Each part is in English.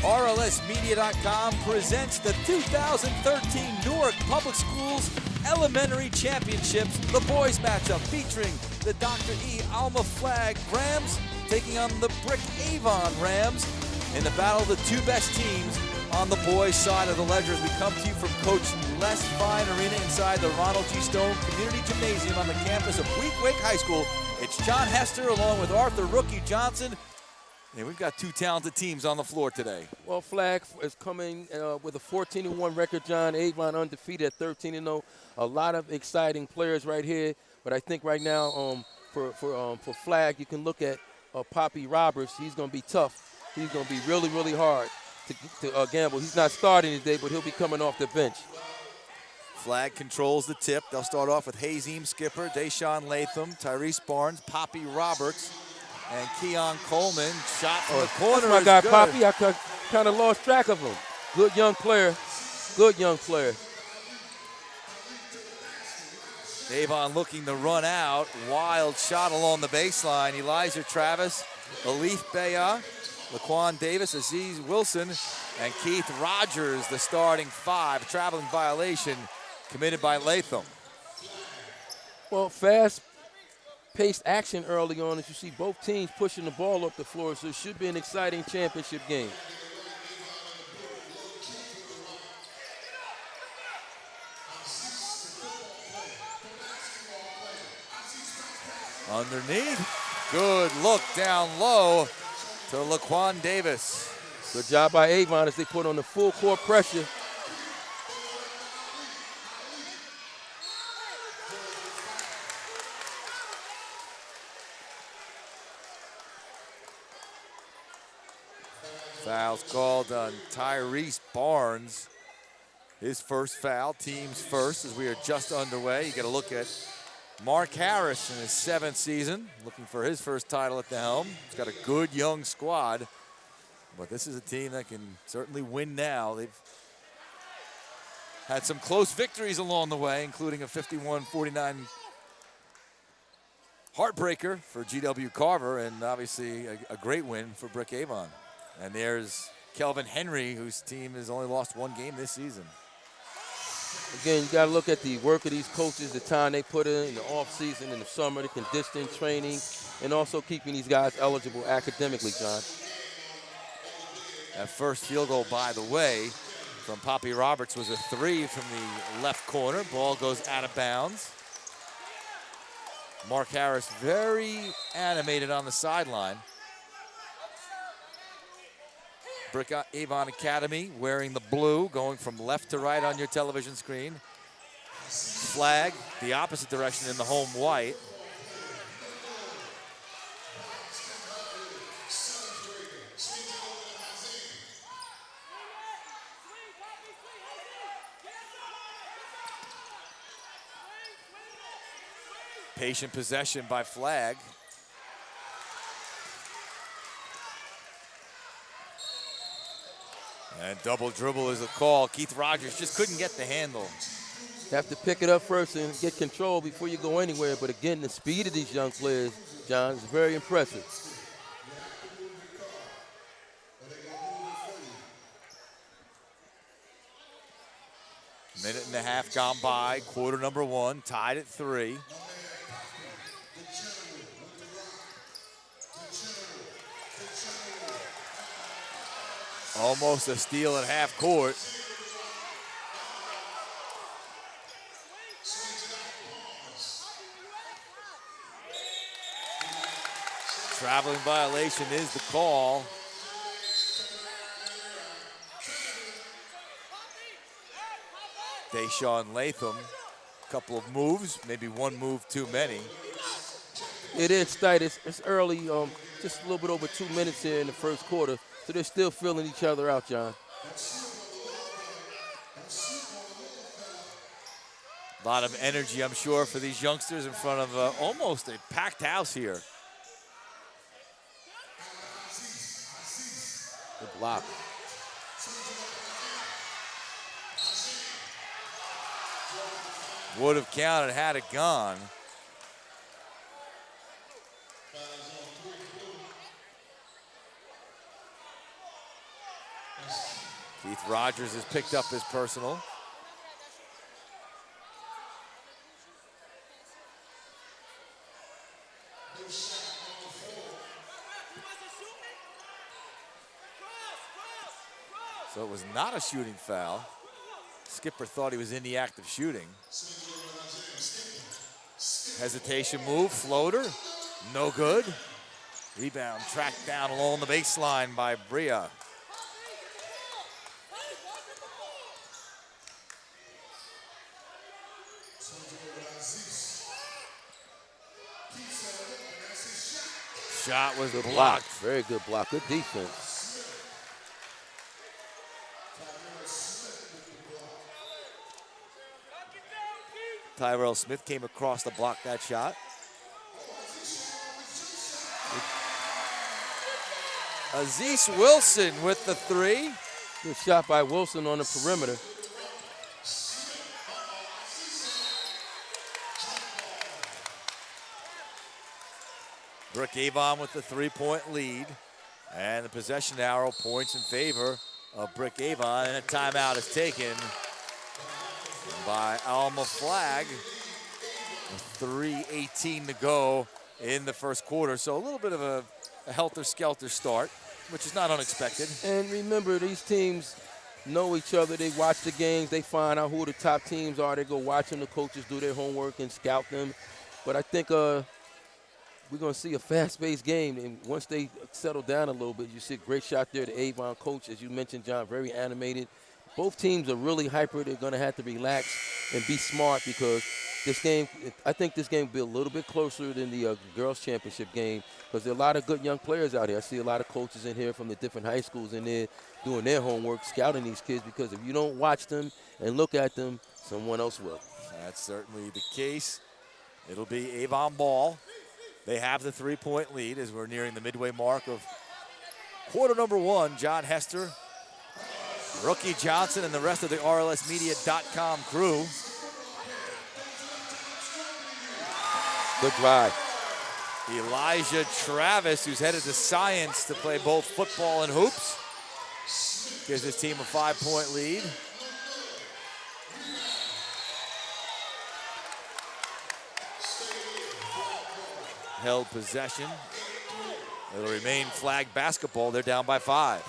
RLSmedia.com presents the 2013 Newark Public Schools Elementary Championships, the boys matchup featuring the Dr. E. Alma Flag Rams taking on the Brick Avon Rams in the battle of the two best teams on the boys' side of the ledger as we come to you from Coach Les Fine Arena inside the Ronald G. Stone Community Gymnasium on the campus of Weequahic High School. It's John Hester along with Arthur Rookie Johnson. And we've got two talented teams on the floor today. Well, Flag is coming with a 14-1 record, John. Avon undefeated at 13-0. A lot of exciting players right here. But I think right now for Flag, you can look at Poppy Roberts. He's going to be tough. He's going to be really, really hard to gamble. He's not starting today, but he'll be coming off the bench. Flag controls the tip. They'll start off with Hazim Skipper, Deshaun Latham, Tyrese Barnes, Poppy Roberts, and Keon Coleman. Shot from the corner. That's my guy, Poppy. I kind of lost track of him. Good young player. Good young player. Avon looking to run out. Wild shot along the baseline. Elijah Travis, Alif Beya, Laquan Davis, Aziz Wilson, and Keith Rogers, the starting five. Traveling violation committed by Latham. Well, fast-paced action early on as you see both teams pushing the ball up the floor, so it should be an exciting championship game. Underneath, good look down low to Laquan Davis. Good job by Avon as they put on the full court pressure. Foul's called on Tyrese Barnes. His first foul, team's first, as we are just underway. You get a look at Mark Harris in his 7th season, looking for his first title at the helm. He's got a good young squad, but this is a team that can certainly win now. They've had some close victories along the way, including a 51-49 heartbreaker for GW Carver, and obviously a great win for Brick Avon. And there's Kelvin Henry, whose team has only lost one game this season. Again, you got to look at the work of these coaches, the time they put in the offseason, in the summer, the conditioning training, and also keeping these guys eligible academically, John. That first field goal, by the way, from Poppy Roberts was a 3 from the left corner. Ball goes out of bounds. Mark Harris very animated on the sideline. Brick Avon Academy wearing the blue, going from left to right on your television screen. Flag the opposite direction in the home white. Patient possession by Flag. And double dribble is a call. Keith Rogers just couldn't get the handle. You have to pick it up first and get control before you go anywhere. But again, the speed of these young players, John, is very impressive. Minute and a half gone by, quarter number 1, tied at 3. Almost a steal at half court. Traveling violation is the call. Deshaun Latham, a couple of moves, maybe one move too many. It is tight. It's early, just a little bit over 2 minutes here in the first quarter. So they're still filling each other out, John. A lot of energy, I'm sure, for these youngsters in front of almost a packed house here. Good block. Would have counted had it gone. Keith Rogers has picked up his personal. So it was not a shooting foul. Skipper thought he was in the act of shooting. Hesitation move, floater, no good. Rebound tracked down along the baseline by Bria. Shot was Good blocked. block. Very good block. Good defense. Tyrell Smith came across to block that shot. Aziz Wilson with the three. Good shot by Wilson on the perimeter. Brooke Avon with the three-point lead. And the possession arrow points in favor of Brooke Avon. And a timeout is taken by Alma Flagg. 3:18 to go in the first quarter. So a little bit of a helter-skelter start, which is not unexpected. And remember, these teams know each other. They watch the games. They find out who the top teams are. They go watch them. The coaches do their homework and scout them. But I think we're going to see a fast-paced game. And once they settle down a little bit, you see a great shot there. The Avon coach, as you mentioned, John, very animated. Both teams are really hyper. They're going to have to relax and be smart because this game, I think this game will be a little bit closer than the girls' championship game because there are a lot of good young players out here. I see a lot of coaches in here from the different high schools in there doing their homework, scouting these kids because if you don't watch them and look at them, someone else will. That's certainly the case. It'll be Avon ball. They have the three-point lead as we're nearing the midway mark of quarter number one. John Hester, Rookie Johnson, and the rest of the RLSmedia.com crew. Good drive. Elijah Travis, who's headed to science to play both football and hoops, gives his team a 5-point lead. Held possession. It'll remain flag basketball. They're down by 5.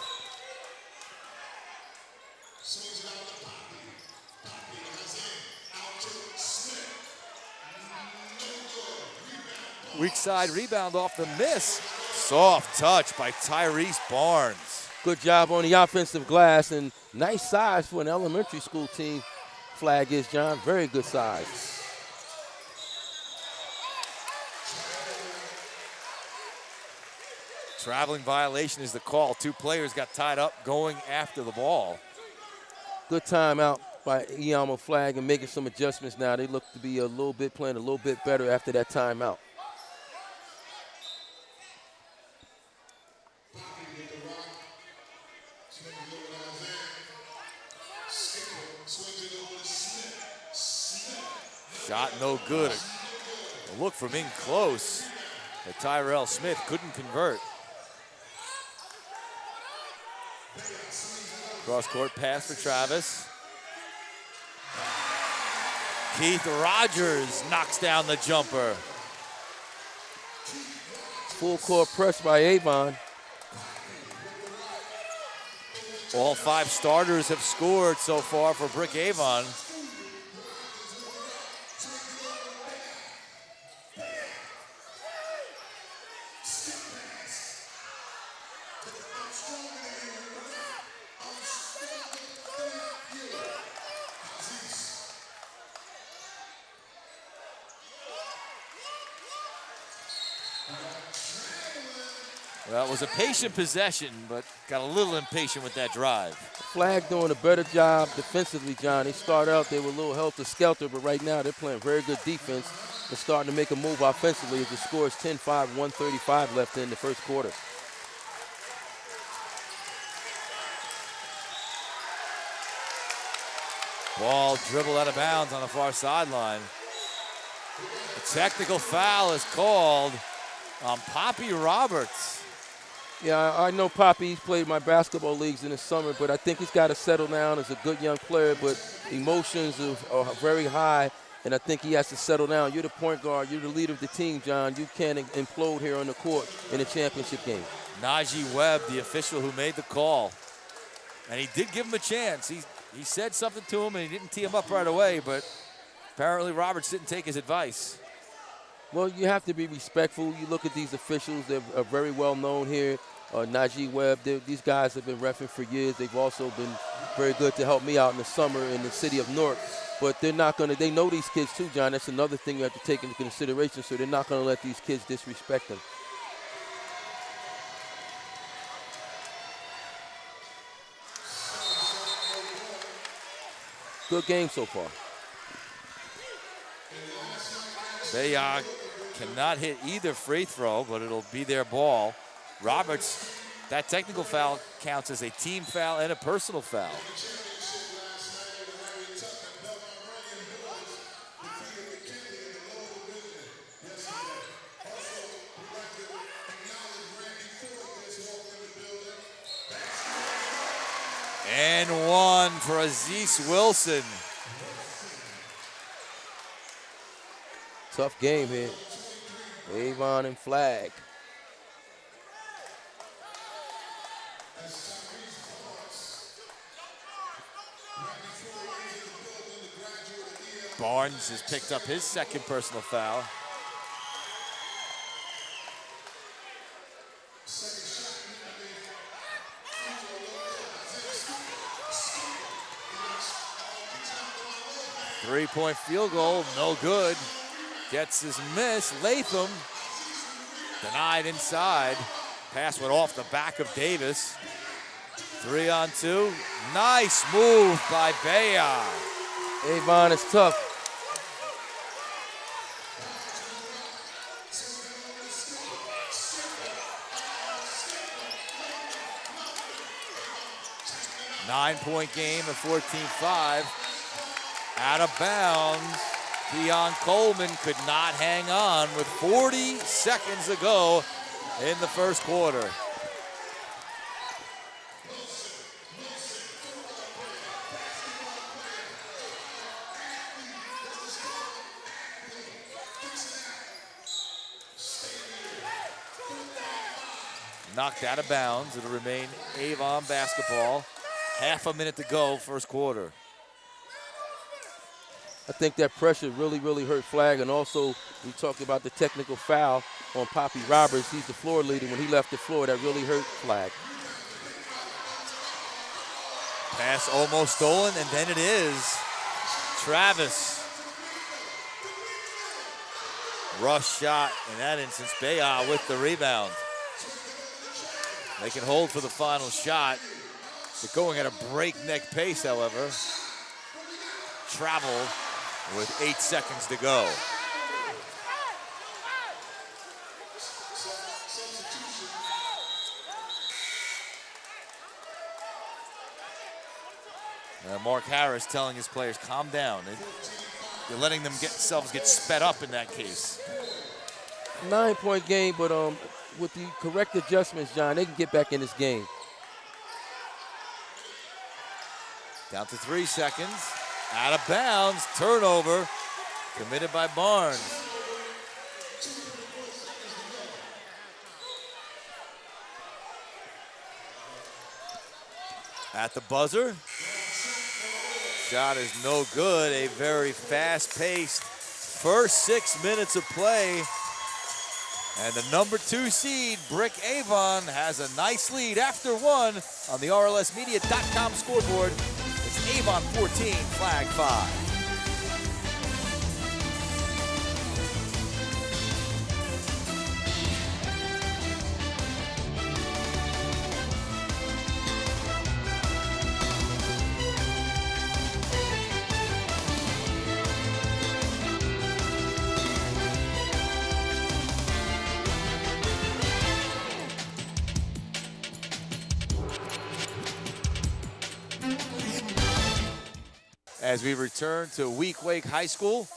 Weak side rebound off the miss. Soft touch by Tyrese Barnes. Good job on the offensive glass and nice size for an elementary school team. Flag is, John, very good size. Traveling violation is the call. 2 players got tied up going after the ball. Good timeout by Alma Flagg and making some adjustments now. They look to be playing a little bit better after that timeout. Shot no good. A look from in close, but Tyrell Smith couldn't convert. Cross-court pass for Travis. Keith Rogers knocks down the jumper. Full court press by Avon. All 5 starters have scored so far for Brick Avon. Well, it was a patient possession, but got a little impatient with that drive. Flagg doing a better job defensively, John. They started out, they were a little helter-skelter, but right now they're playing very good defense. They're starting to make a move offensively as the score is 10-5, 1:35 left in the first quarter. Ball dribbled out of bounds on the far sideline. A technical foul is called on Poppy Roberts. Yeah, I know Poppy. He's played my basketball leagues in the summer, but I think he's got to settle down as a good young player. But emotions are very high, and I think he has to settle down. You're the point guard. You're the leader of the team, John. You can't implode here on the court in a championship game. Najee Webb, the official who made the call, and he did give him a chance. He said something to him, and he didn't tee him up right away, but apparently Roberts didn't take his advice. Well, you have to be respectful. You look at these officials, they're very well known here. Najee Webb, these guys have been reffing for years. They've also been very good to help me out in the summer in the city of Newark. But they're not going to, they know these kids too, John. That's another thing you have to take into consideration. So they're not going to let these kids disrespect them. Good game so far. Foye cannot hit either free throw, but it'll be their ball. Roberts, that technical foul counts as a team foul and a personal foul. And one for Aziz Wilson. Tough game here. Avon and Flag. Barnes has picked up his second personal foul. Three-point field goal, no good. Gets his miss. Latham denied inside. Pass went off the back of Davis. 3-on-2. Nice move by Foye. Avon is tough. Nine-point game at 14-5. Out of bounds. Keon Coleman could not hang on with 40 seconds to go in the first quarter. Knocked out of bounds. It'll remain Avon basketball. Half a minute to go, first quarter. I think that pressure really, really hurt Flag. And also, we talked about the technical foul on Poppy Roberts. He's the floor leader. When he left the floor, that really hurt Flag. Pass almost stolen, and then it is. Travis. Rush shot in that instance. Foye with the rebound. They can hold for the final shot. They're going at a breakneck pace, however. Travel with 8 seconds to go. Mark Harris telling his players, calm down. You're letting them themselves get sped up in that case. 9-point game, but with the correct adjustments, John, they can get back in this game. Down to 3 seconds. Out of bounds, turnover, committed by Barnes. At the buzzer. Shot is no good. A very fast-paced first 6 minutes of play. And the number 2 seed, Brick Avon, has a nice lead after one on the RLSmedia.com scoreboard. It's Avon 14, Flag 5. As we return to Weequahic High School,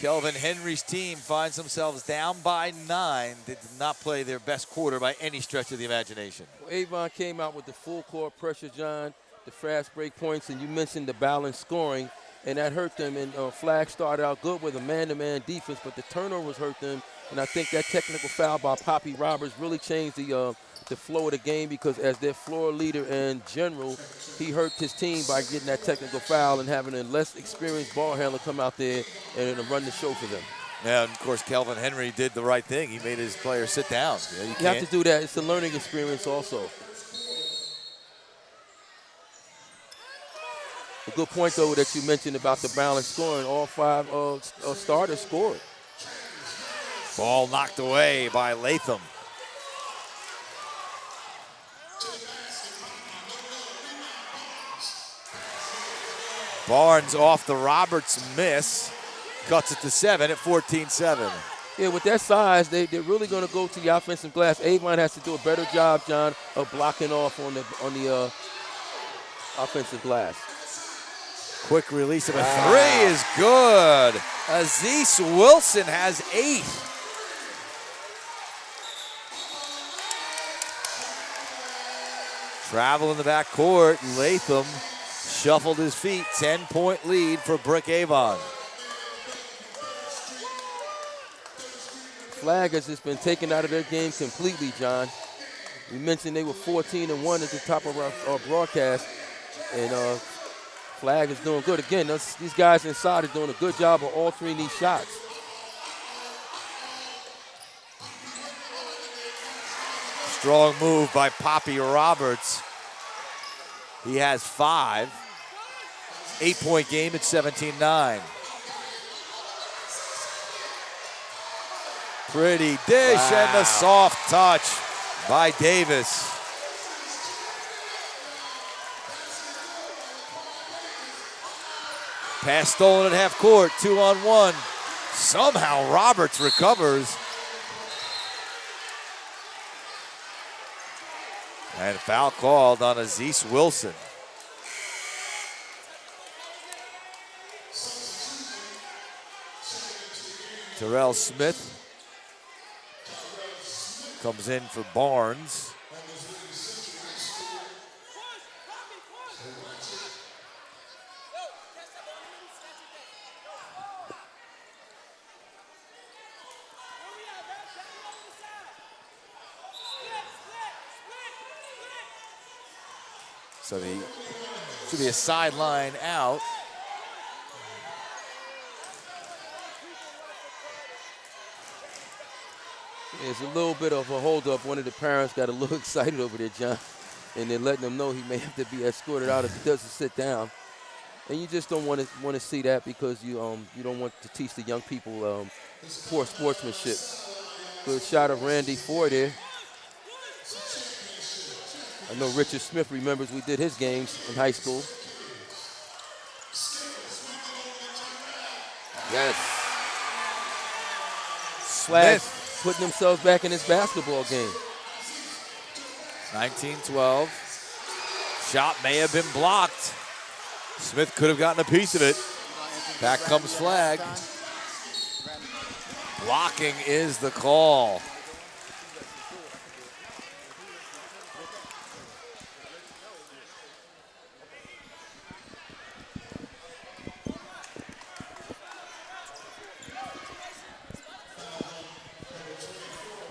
Kelvin Henry's team finds themselves down by 9. They did not play their best quarter by any stretch of the imagination. Well, Avon came out with the full court pressure, John, the fast break points, and you mentioned the balanced scoring, and that hurt them. And Flag started out good with a man-to-man defense, but the turnovers hurt them. And I think that technical foul by Poppy Roberts really changed the flow of the game, because as their floor leader and general, he hurt his team by getting that technical foul and having a less experienced ball handler come out there and run the show for them. Yeah, and of course, Kelvin Henry did the right thing. He made his players sit down. You have to do that. It's a learning experience also. A good point, though, that you mentioned about the balanced scoring. All 5 starters scored. Ball knocked away by Latham. Barnes off the Roberts miss. Cuts it to 7 at 14-7. Yeah, with that size, they're really going to go to the offensive glass. Avon has to do a better job, John, of blocking off on the offensive glass. Quick release of a 3 is good. Aziz Wilson has 8. Travel in the back court. Latham shuffled his feet. 10-point lead for Brick Avon. Flag has just been taken out of their game completely, John. We mentioned they were 14-1 at the top of our broadcast, and Flag is doing good. Again, these guys inside are doing a good job of altering these shots. Strong move by Poppy Roberts. He has 5. 8-point game at 17-9. Pretty dish and the soft touch by Davis. Pass stolen at half court, 2-on-1. Somehow Roberts recovers. And foul called on Aziz Wilson. Terrell Smith comes in for Barnes. So the should be a sideline out. There's a little bit of a holdup. One of the parents got a little excited over there, John, and they're letting him know he may have to be escorted out if he doesn't sit down. And you just don't want to see that, because you don't want to teach the young people poor sportsmanship. Good shot of Randy Foye there. I know Richard Smith remembers we did his games in high school. Yes. Flag putting themselves back in this basketball game. 19-12. Shot may have been blocked. Smith could have gotten a piece of it. Back comes Flag. Blocking is the call.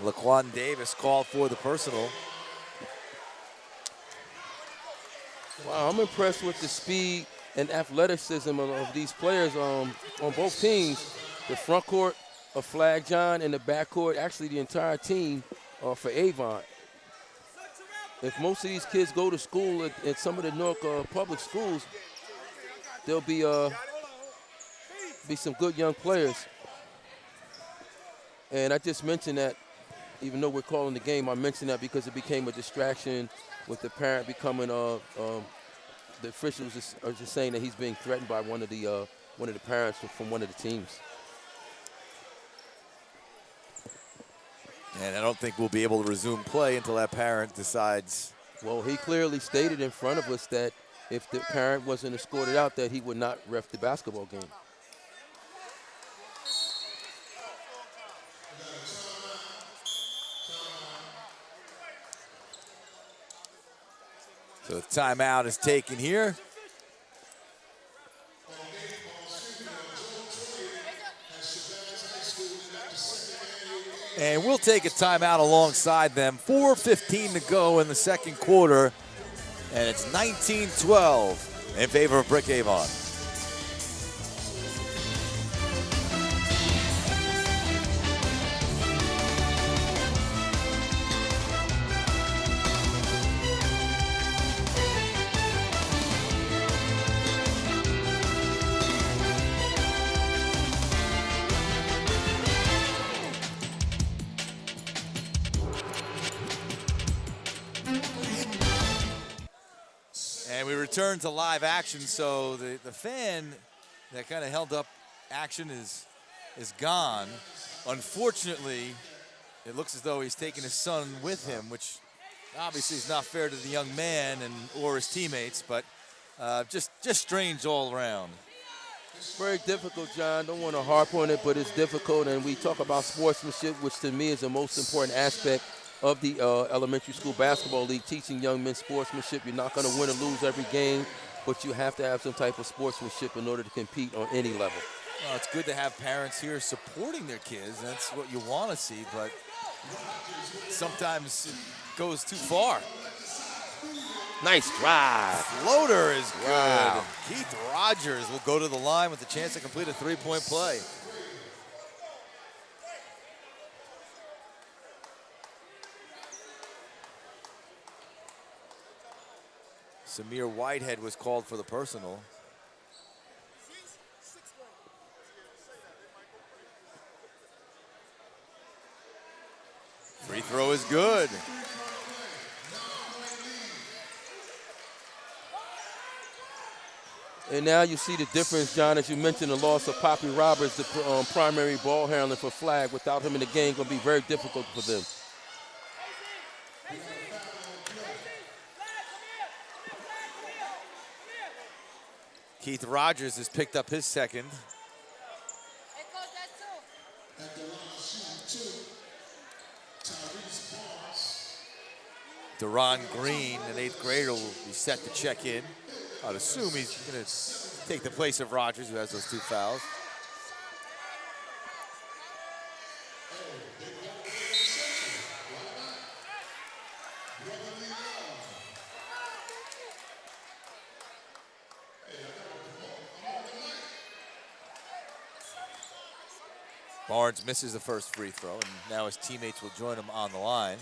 Laquan Davis called for the personal. Wow, I'm impressed with the speed and athleticism of these players on both teams. The front court of Flag John and the back court, actually the entire team for Avon. If most of these kids go to school at some of the Newark public schools, there'll be some good young players. And I just mentioned that, even though we're calling the game, I mentioned that because it became a distraction with the parent becoming the officials are just saying that he's being threatened by one of the parents from one of the teams. And I don't think we'll be able to resume play until that parent decides. Well, he clearly stated in front of us that if the parent wasn't escorted out, that he would not ref the basketball game. So the timeout is taken here. And we'll take a timeout alongside them. 4:15 to go in the second quarter. And it's 19-12 in favor of Brickhaven. And we return to live action, so the fan that kind of held up action is gone. Unfortunately, it looks as though he's taking his son with him, which obviously is not fair to the young man or his teammates, but just strange all around. Very difficult, John. Don't want to harp on it, but it's difficult, and we talk about sportsmanship, which to me is the most important aspect of the elementary school basketball league, teaching young men sportsmanship. You're not going to win or lose every game, but you have to have some type of sportsmanship in order to compete on any level. Well, it's good to have parents here supporting their kids. That's what you want to see, but sometimes it goes too far. Nice drive. Floater is good. Wow. Keith Rogers will go to the line with a chance to complete a three-point play. Samir Whitehead was called for the personal. Free throw is good. And now you see the difference, John, as you mentioned, the loss of Poppy Roberts, the primary ball handler for Flag. Without him in the game, going to be very difficult for them. Keith Rogers has picked up his second. Deron Green, an 8th grader, will be set to check in. I'd assume he's going to take the place of Rogers, who has those 2 fouls. Barnes misses the first free throw, and now his teammates will join him on the line.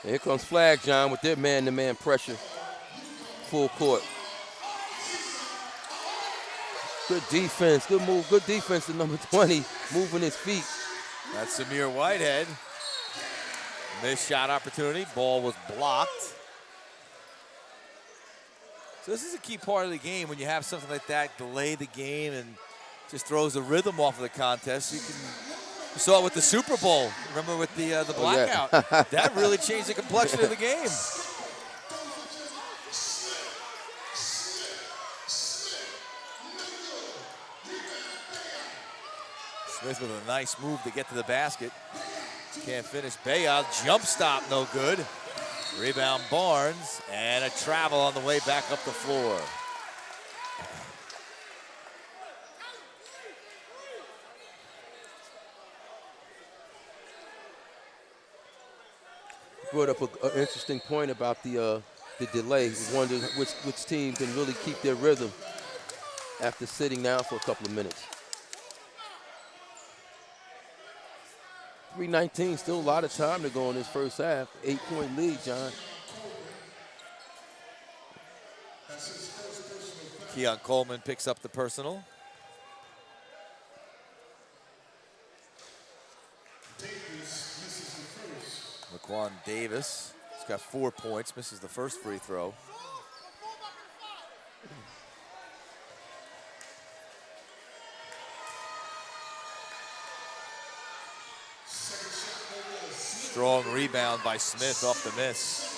Here comes Flag, John, with their man-to-man pressure. Full court. Good defense, good move, good defense to number 20, moving his feet. That's Samir Whitehead. Missed shot opportunity, ball was blocked. So this is a key part of the game when you have something like that delay the game and just throws the rhythm off of the contest. You saw it with the Super Bowl. Remember with the blackout? Oh, yeah. That really changed the complexion of the game. Smith with a nice move to get to the basket. Can't finish. Bayard, jump stop, no good. Rebound Barnes, and a travel on the way back up the floor. Brought up an interesting point about the delay. Wonder which team can really keep their rhythm after sitting now for a couple of minutes. 3:19, still a lot of time to go in this first half. 8-point lead, John. Keon Coleman picks up the personal. Laquan Davis has got 4 points, misses the first free throw. Strong rebound by Smith off the miss.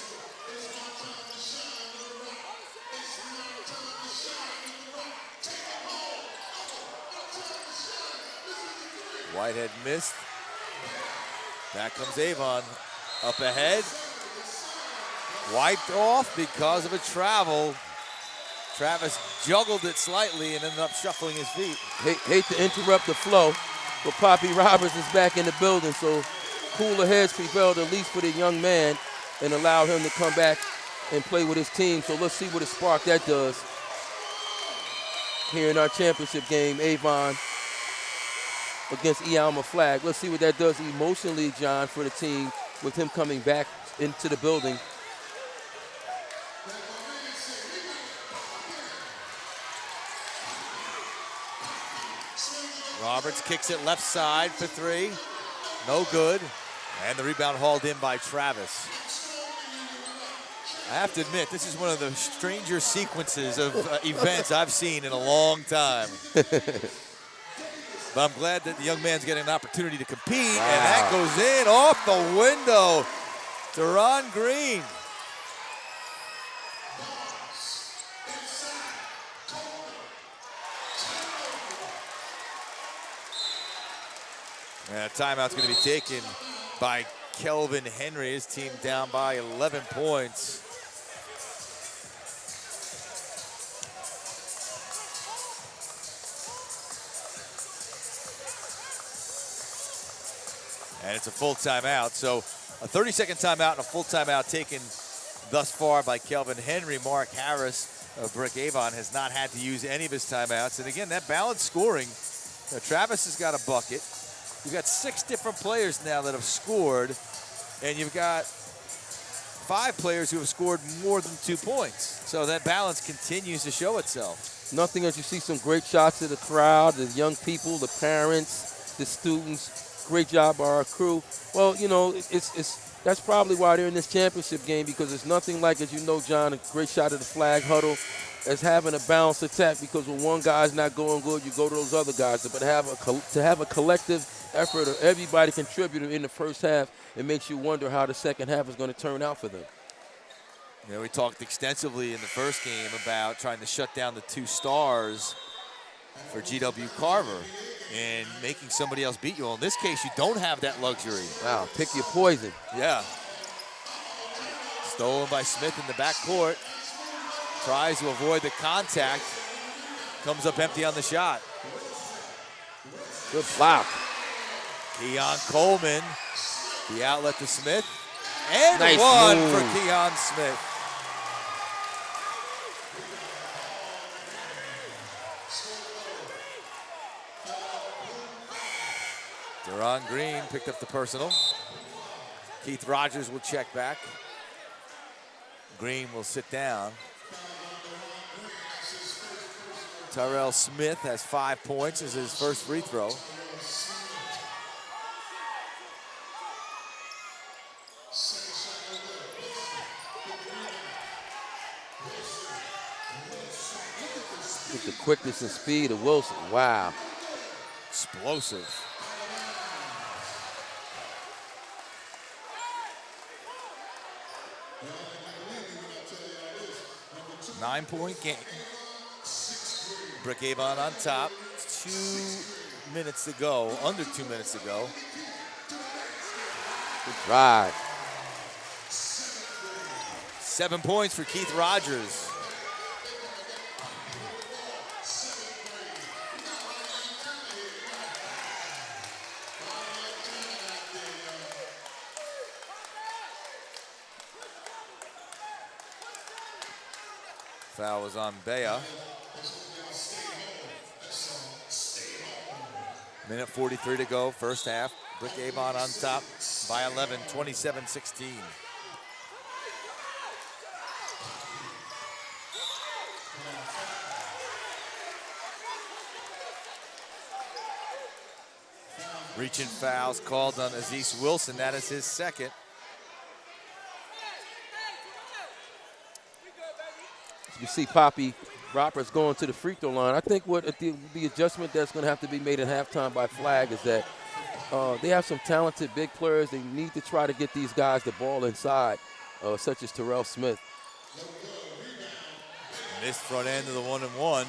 Whitehead missed. Back comes Avon. Up ahead. Wiped off because of a travel. Travis juggled it slightly and ended up shuffling his feet. Hate to interrupt the flow, but Poppy Roberts is back in the building, so cooler heads prevailed at least for the young man and allowed him to come back and play with his team. So let's see what a spark that does here in our championship game, Avon against E. Alma Flag. Let's see what that does emotionally, John, for the team with him coming back into the building. Roberts kicks it left side for three. No good. And the rebound hauled in by Travis. I have to admit, this is one of the stranger sequences of events I've seen in a long time. But I'm glad that the young man's getting an opportunity to compete. Wow. And that goes in off the window. Deron Green. And a timeout's going to be taken by Kelvin Henry. His team down by 11 points. And it's a full timeout. So a 30-second timeout and a full timeout taken thus far by Kelvin Henry. Mark Harris of Brick Avon has not had to use any of his timeouts. And again, that balanced scoring. Travis has got a bucket. You've got 6 different players now that have scored, and you've got 5 players who have scored more than 2 points. So that balance continues to show itself. Nothing as you see some great shots to the crowd, the young people, the parents, the students. Great job by our crew. Well, you know, that's probably why they're in this championship game, because it's nothing like, as you know, John, a great shot of the flag huddle, as having a balanced attack, because when one guy's not going good, you go to those other guys. But to have a collective effort of everybody contributing in the first half, it makes you wonder how the second half is going to turn out for them. You know, we talked extensively in the first game about trying to shut down the 2 stars for G.W. Carver and making somebody else beat you. Well, in this case, you don't have that luxury. Wow, pick your poison. Yeah. Stolen by Smith in the backcourt. Tries to avoid the contact. Comes up empty on the shot. Good block. Keon Coleman, the outlet to Smith. And nice one move for Keon Smith. Deron Green picked up the personal. Keith Rogers will check back. Green will sit down. Tyrell Smith has 5 points as his first free throw. With the quickness and speed of Wilson, wow. Explosive. Nine-point game. Brick Avon on top. 2 minutes to go, under 2 minutes to go. Good drive. 7 points for Keith Rogers. Foul was on Bea. Minute 43 to go, first half. Brick Avon on top by 11, 27-16. Reaching fouls called on Aziz Wilson. That is his second. You see Poppy Roberts going to the free throw line. I think what the adjustment that's going to have to be made at halftime by Flag is that they have some talented big players. They need to try to get these guys the ball inside, such as Terrell Smith. Missed front end of the 1-and-1.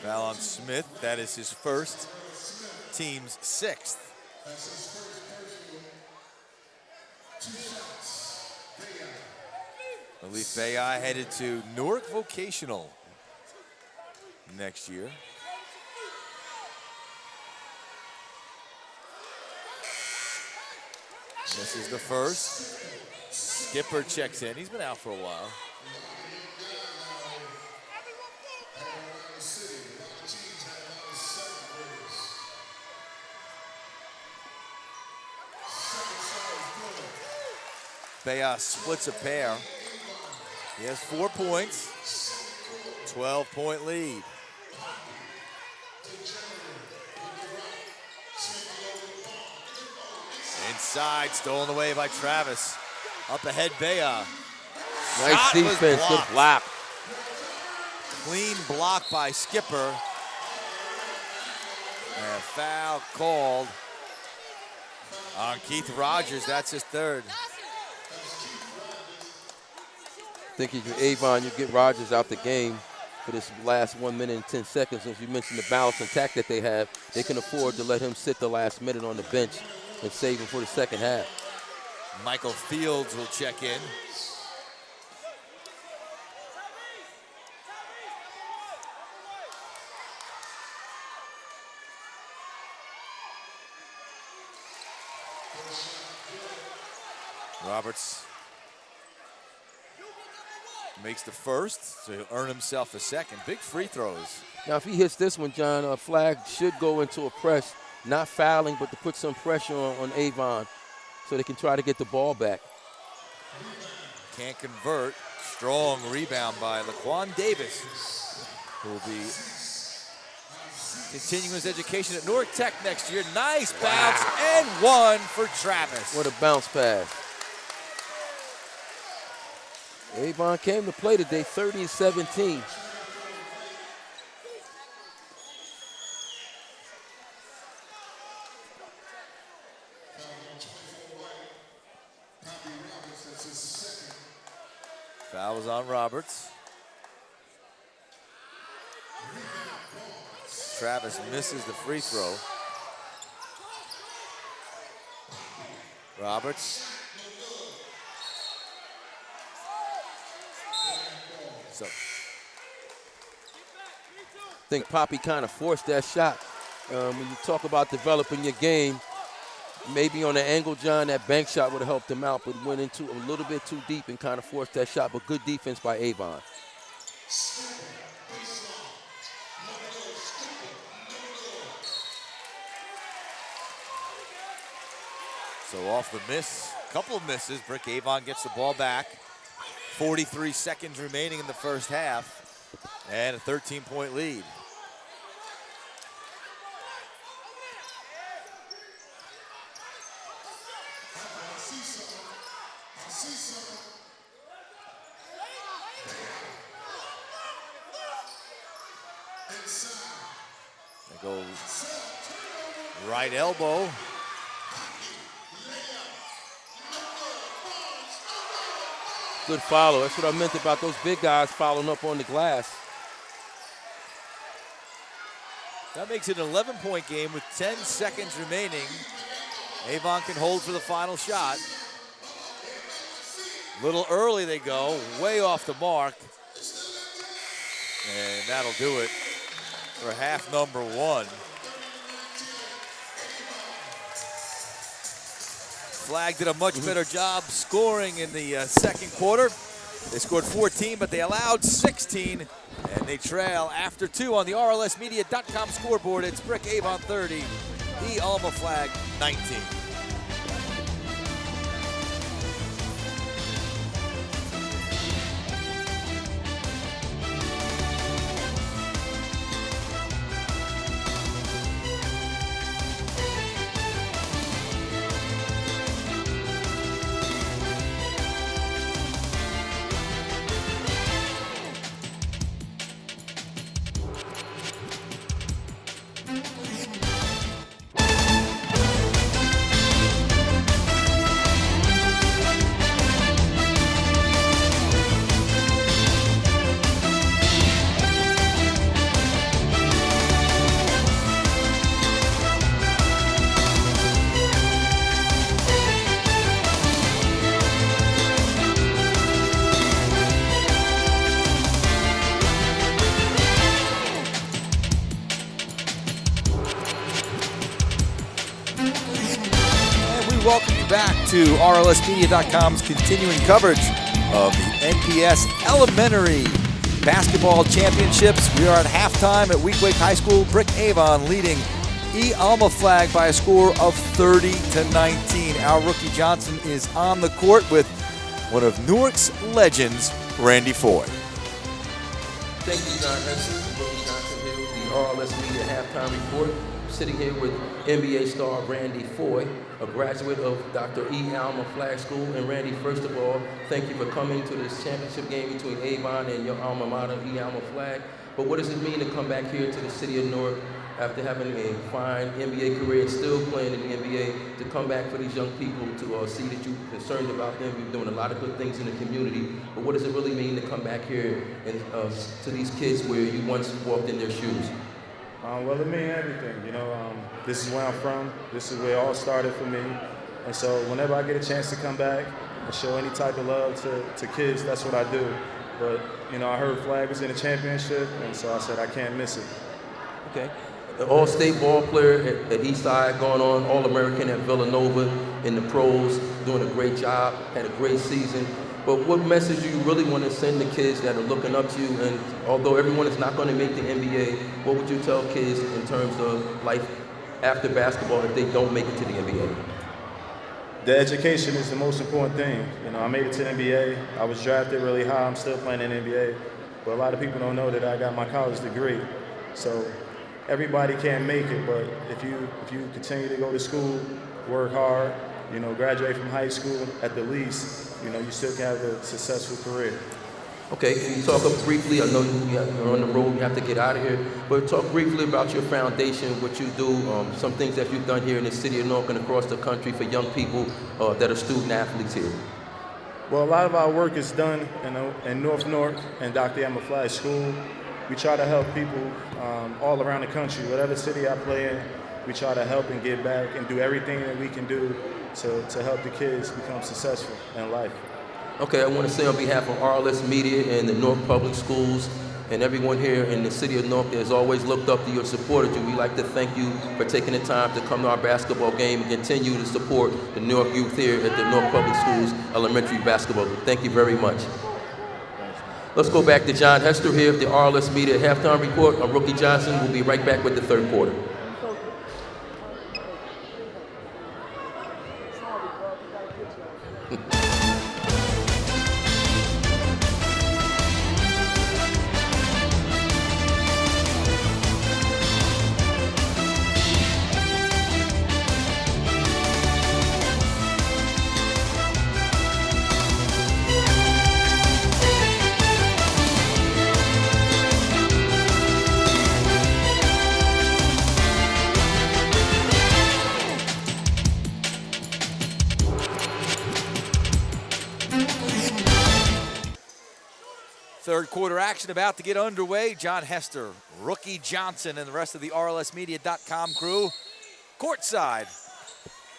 Foul on Smith. That is his first, team's 6th. Malik Foye headed to Newark Vocational next year. This is the first. Skipper checks in. He's been out for a while. Foye splits a pair. He has 4 points, 12-point lead. Inside, stolen away by Travis. Up ahead, Foye. Nice defense, good block. Clean block by Skipper. And a foul called on Keith Rogers. That's his 3rd. I think if you're Avon, you get Rogers out the game for this last 1 minute and 10 seconds. As you mentioned, the balance and attack that they have, they can afford to let him sit the last minute on the bench and save him for the second half. Michael Fields will check in. Roberts makes the first, so he'll earn himself a second. Big free throws. Now, if he hits this one, John, Flag should go into a press, not fouling, but to put some pressure on Avon so they can try to get the ball back. Can't convert. Strong rebound by Laquan Davis, who will be continuing his education at Newark Tech next year. Nice bounce and one for Travis. What a bounce pass. Avon came to play today, 30-17. Foul was on Roberts. Travis misses the free throw. Roberts. So. I think Poppy kind of forced that shot. When you talk about developing your game, maybe on the angle, John, that bank shot would have helped him out, but went into a little bit too deep and kind of forced that shot. But good defense by Avon. So off the miss, couple of misses, Brick Avon gets the ball back. 43 seconds remaining in the first half, and a 13-point lead. They go right elbow. Good follow. That's what I meant about those big guys following up on the glass. That makes it an 11-point game with 10 seconds remaining. Avon can hold for the final shot. Little early they go, way off the mark. And that'll do it for half number 1. Flag did a much better job scoring in the second quarter. They scored 14, but they allowed 16, and they trail after 2 on the RLSmedia.com scoreboard. It's Brick Avon 30, the Alma Flag 19. welcome you back to RLSmedia.com's continuing coverage of the NPS Elementary Basketball Championships. We are at halftime at Weequahic High School. Brick Avon leading E Alma Flag by a score of 30-19. Our rookie Johnson is on the court with one of Newark's legends, Randy Foye. Thank you, John Hester. Rookie Johnson here with the RLS Media Halftime Report. Sitting here with NBA star Randy Foye, a graduate of Dr. E. Alma Flag School. And Randy, first of all, thank you for coming to this championship game between Avon and your alma mater, E. Alma Flag. But what does it mean to come back here to the city of Newark after having a fine NBA career and still playing in the NBA, to come back for these young people to see that you're concerned about them? You're doing a lot of good things in the community. But what does it really mean to come back here and to these kids where you once walked in their shoes? Well, it means everything, this is where I'm from. This is where it all started for me. And so whenever I get a chance to come back and show any type of love to kids, that's what I do. But, I heard Flag was in the championship, and so I said I can't miss it. Okay. An all-state ball player at Eastside, going on All-American at Villanova in the pros, doing a great job, had a great season. But what message do you really want to send to kids that are looking up to you? And although everyone is not going to make the NBA, what would you tell kids in terms of life after basketball if they don't make it to the NBA? The education is the most important thing. I made it to the NBA. I was drafted really high. I'm still playing in the NBA. But a lot of people don't know that I got my college degree. So everybody can't make it, but if you continue to go to school, work hard, graduate from high school at the least, you still can have a successful career. Okay, can you talk briefly, I know you're on the road, you have to get out of here, but talk briefly about your foundation, what you do, some things that you've done here in the city of Newark and across the country for young people that are student athletes here. Well, a lot of our work is done in North Newark and Dr. Alma Flag School. We try to help people all around the country, whatever city I play in. We try to help and give back and do everything that we can do to help the kids become successful in life. Okay, I want to say on behalf of RLS Media and the Newark Public Schools and everyone here in the city of Newark that has always looked up to you and supported you, we'd like to thank you for taking the time to come to our basketball game and continue to support the Newark youth here at the Newark Public Schools Elementary Basketball Group. Thank you very much. Let's go back to John Hester here of the RLS Media Halftime Report. I'm Rookie Johnson. We'll be right back with the third quarter. Third quarter action about to get underway. John Hester, Rookie Johnson, and the rest of the RLSmedia.com crew courtside.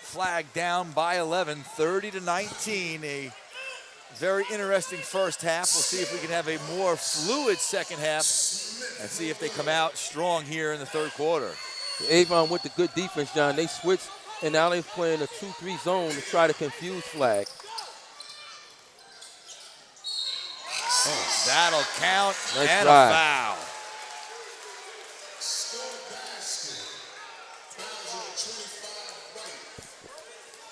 Flag down by 11, 30-19. A very interesting first half. We'll see if we can have a more fluid second half and see if they come out strong here in the third quarter. Avon with the good defense, John. They switched, and now they're playing a 2-3 zone to try to confuse Flag. Oh, that'll count, nice and drive. A foul.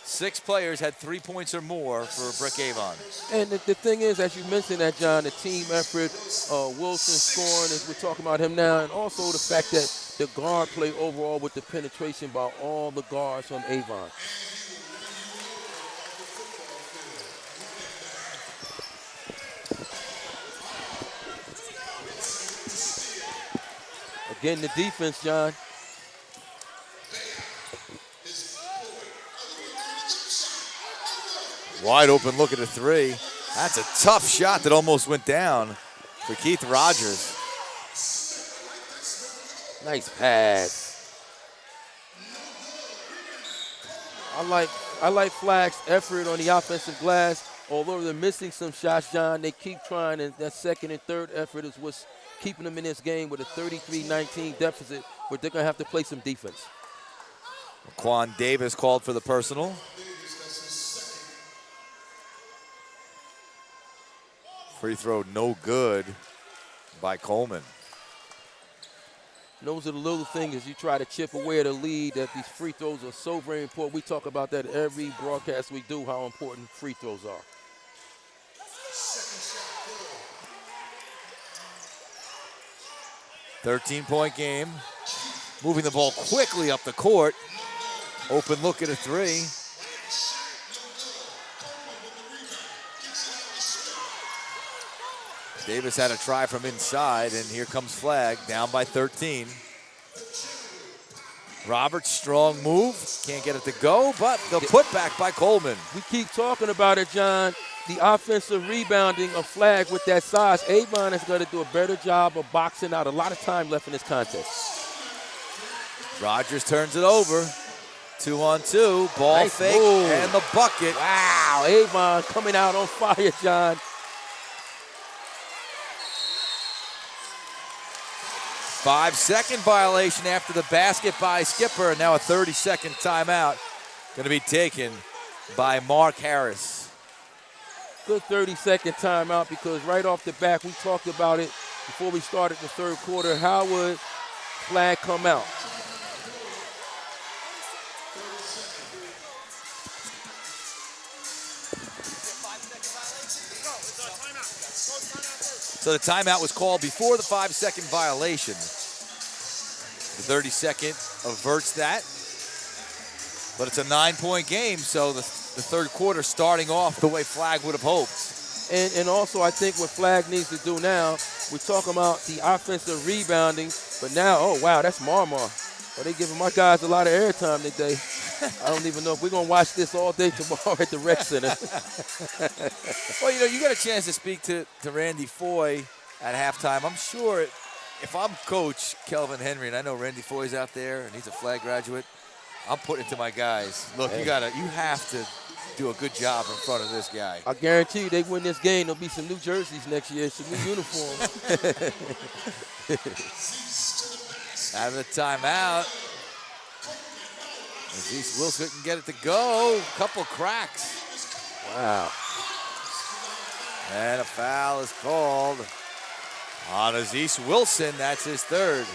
Six players had 3 points or more for Brick Avon. And the thing is, as you mentioned that, John, the team effort, Wilson scoring, as we're talking about him now, and also the fact that the guard play overall with the penetration by all the guards from Avon. Again, the defense, John. Wide open look at a three. That's a tough shot that almost went down for Keith Rogers. Nice pass. I like Flag's effort on the offensive glass. Although they're missing some shots, John, they keep trying, and that second and third effort is what's keeping them in this game with a 33-19 deficit, but they're going to have to play some defense. Quan Davis called for the personal. Free throw no good by Coleman. Those are the little things as you try to chip away at the lead, that these free throws are so very important. We talk about that every broadcast we do, how important free throws are. .13 game. Moving the ball quickly up the court. Open look at a three. Davis had a try from inside, and here comes Flagg, down by 13. Roberts, strong move. Can't get it to go, but the putback by Coleman. We keep talking about it, John. The offensive rebounding of Flagg with that size. Avon is going to do a better job of boxing out. A lot of time left in this contest. Rogers turns it over. 2-on-2. Ball Nice fake move. and the bucket. Wow, Avon coming out on fire, John. 5-second violation after the basket by Skipper, and now a 30-second timeout going to be taken by Mark Harris. Good 30-second timeout, because right off the bat, we talked about it before we started the third quarter. How would Flagg come out? So the timeout was called before the 5-second violation. The 30-second averts that. But it's a 9-point game, so the third quarter starting off the way Flagg would have hoped. And also, I think what Flagg needs to do now, we're talking about the offensive rebounding, but now, oh, wow, that's Marmar. Well, they giving my guys a lot of airtime today. I don't even know if we're going to watch this all day tomorrow at the rec center. Well, you know, you got a chance to speak to Randy Foye at halftime. I'm sure if I'm Coach Kelvin Henry, and I know Randy Foye's out there, and he's a Flagg graduate, I'm putting it to my guys. Look, Hey. you have to do a good job in front of this guy. I guarantee you they win this game, there'll be some new jerseys next year, some new uniforms. Out of the timeout. Aziz Wilson can get it to go. Couple cracks. Wow. And a foul is called on Aziz Wilson. That's his third.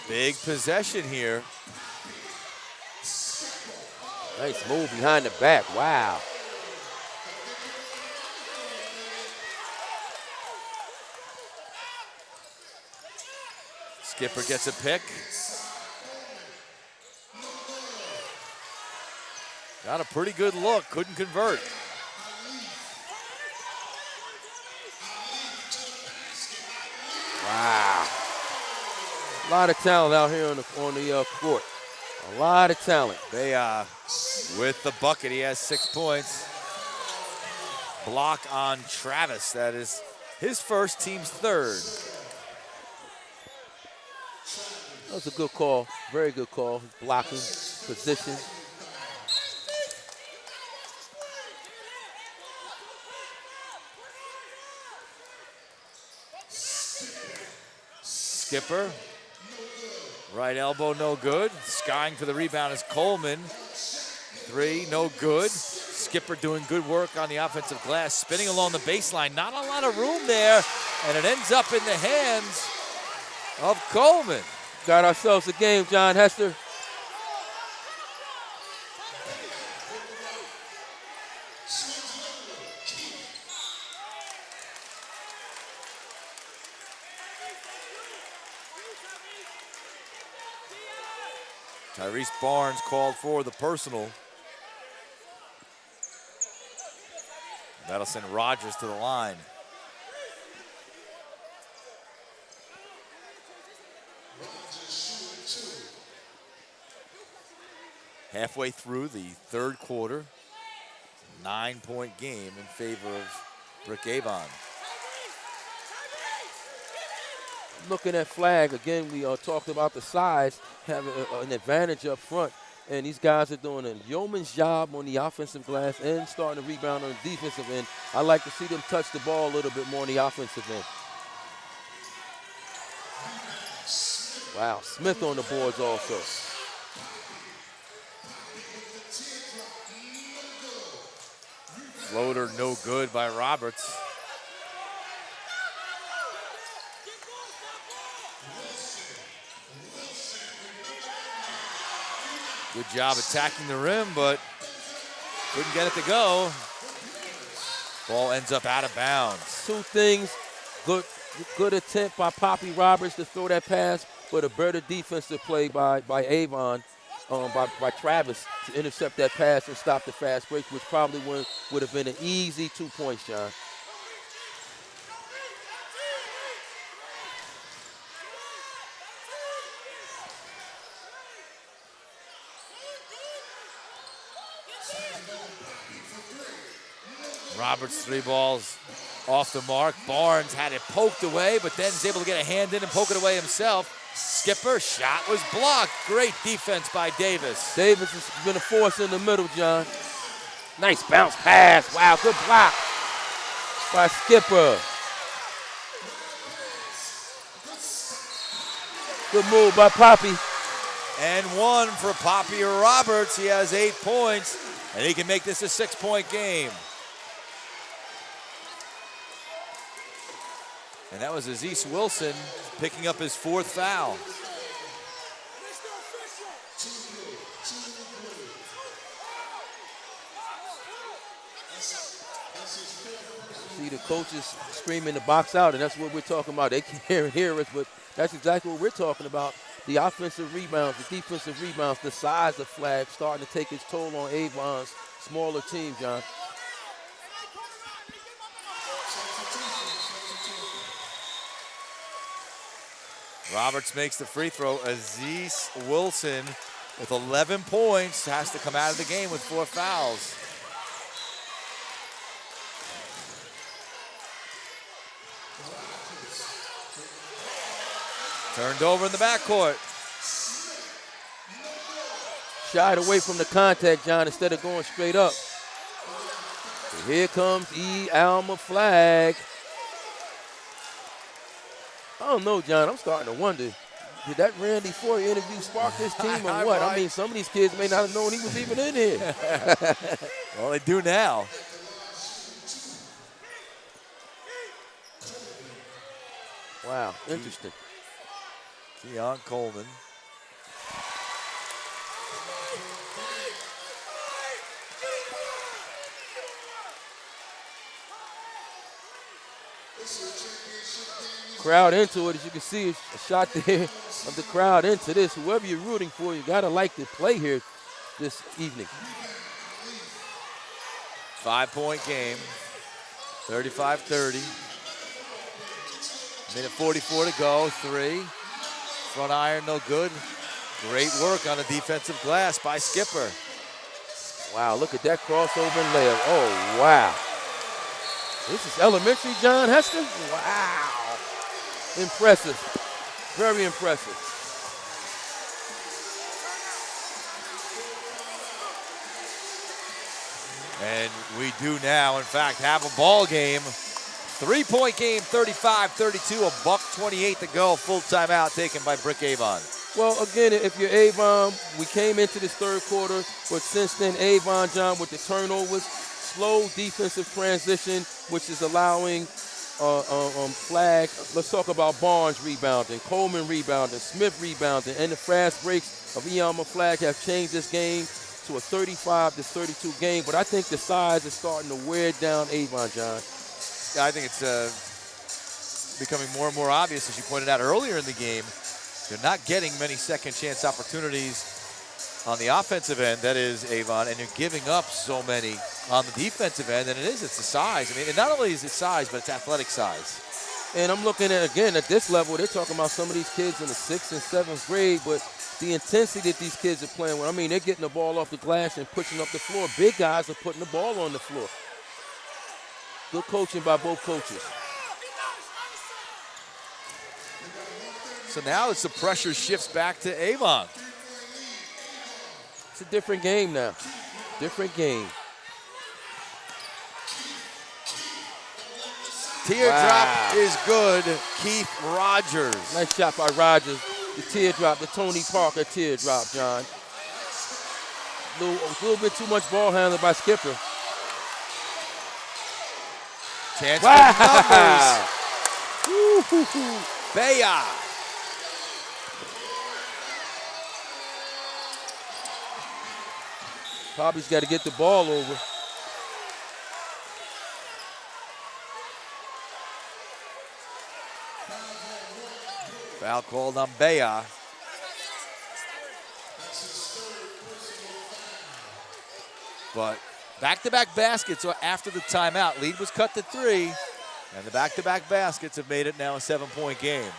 Big possession here. Nice move behind the back. Wow. Skipper gets a pick. Got a pretty good look, couldn't convert. Wow. A lot of talent out here on the court. A lot of talent. They, with the bucket, he has 6 points. Block on Travis. That is his first, team's third. That was a good call. Very good call. Blocking, position. Skipper. Right elbow, no good. Skying for the rebound is Coleman. Three, no good. Skipper doing good work on the offensive glass. Spinning along the baseline. Not a lot of room there. And it ends up in the hands of Coleman. Got ourselves a game, John Hester. Tyrese Barnes called for the personal. That'll send Rogers to the line. Halfway through the third quarter, 9-point game in favor of Brick Avon. Looking at Flagg, again, we talked about the size, having an advantage up front. And these guys are doing a yeoman's job on the offensive glass and starting to rebound on the defensive end. I like to see them touch the ball a little bit more on the offensive end. Wow, Smith on the boards also. Floater no good by Roberts. Good job attacking the rim, but couldn't get it to go. Ball ends up out of bounds. Two things, good attempt by Poppy Roberts to throw that pass, but a better defensive play by Avon, by Travis to intercept that pass and stop the fast break, which probably would have been an easy 2 points, John. Roberts, 3 balls off the mark. Barnes had it poked away, but then is able to get a hand in and poke it away himself. Skipper, shot was blocked. Great defense by Davis. Davis has been a force in the middle, John. Nice bounce pass. Wow, good block by Skipper. Good move by Poppy. And 1 for Poppy Roberts. He has 8 points, and he can make this a 6-point game. And that was Aziz Wilson picking up his 4th foul. See the coaches screaming the box out, and that's what we're talking about. They can't hear us, but that's exactly what we're talking about. The offensive rebounds, the defensive rebounds, the size of flag starting to take its toll on Avon's smaller team, John. Roberts makes the free throw. Aziz Wilson with 11 points has to come out of the game with 4 fouls. Turned over in the backcourt. Shied away from the contact, John, instead of going straight up. So here comes Alma Flag. I don't know, John. I'm starting to wonder, did that Randy Foye interview spark this team or what? I mean, some of these kids may not have known he was even in here. Well, they do now. Wow, interesting. Keon Coleman. Crowd into it, as you can see, a shot there of the crowd into this. Whoever you're rooting for, you gotta like to play here this evening. 5-point game, 35-30. Minute 44 to go, 3. Front iron, no good. Great work on the defensive glass by Skipper. Wow, look at that crossover and layup. Oh, wow. This is elementary, John Hester? Wow. Impressive. Very impressive. And we do now, in fact, have a ball game. 3-point game, 35-32, $1:28 to go. Full timeout taken by Brick Avon. Well, again, if you're Avon, we came into this third quarter, but since then, Avon, John, with the turnovers, slow defensive transition, which is allowing Flag. Let's talk about Barnes rebounding, Coleman rebounding, Smith rebounding, and the fast breaks of Alma Flag have changed this game to a 35-32 game. But I think the size is starting to wear down Avon, John. Yeah, I think it's becoming more and more obvious, as you pointed out earlier in the game. They're not getting many second chance opportunities on the offensive end, that is Avon, and you're giving up so many on the defensive end, and it's the size. I mean, and not only is it size, but it's athletic size. And I'm looking at, again, at this level, they're talking about some of these kids in the 6th and 7th grade, but the intensity that these kids are playing with, I mean, they're getting the ball off the glass and pushing up the floor. Big guys are putting the ball on the floor. Good coaching by both coaches. So now it's the pressure shifts back to Avon. It's a different game now. Different game. Teardrop is good. Keith Rogers. Nice shot by Rogers. The teardrop, the Tony Parker teardrop, John. A little bit too much ball handling by Skipper. Chance for numbers. Foye. Bobby's got to get the ball over. Foul called on Foye. But back-to-back baskets after the timeout. Lead was cut to 3, and the back-to-back baskets have made it now a 7-point game.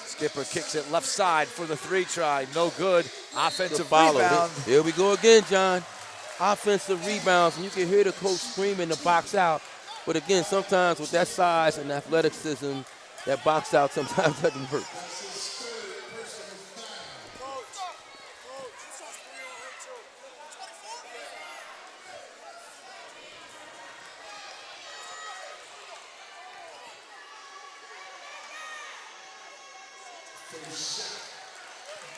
Skipper kicks it left side for the 3 try. No good. Offensive rebound. Here we go again, John. Offensive rebounds, and you can hear the coach screaming to box out. But again, sometimes with that size and athleticism, that box out sometimes doesn't work.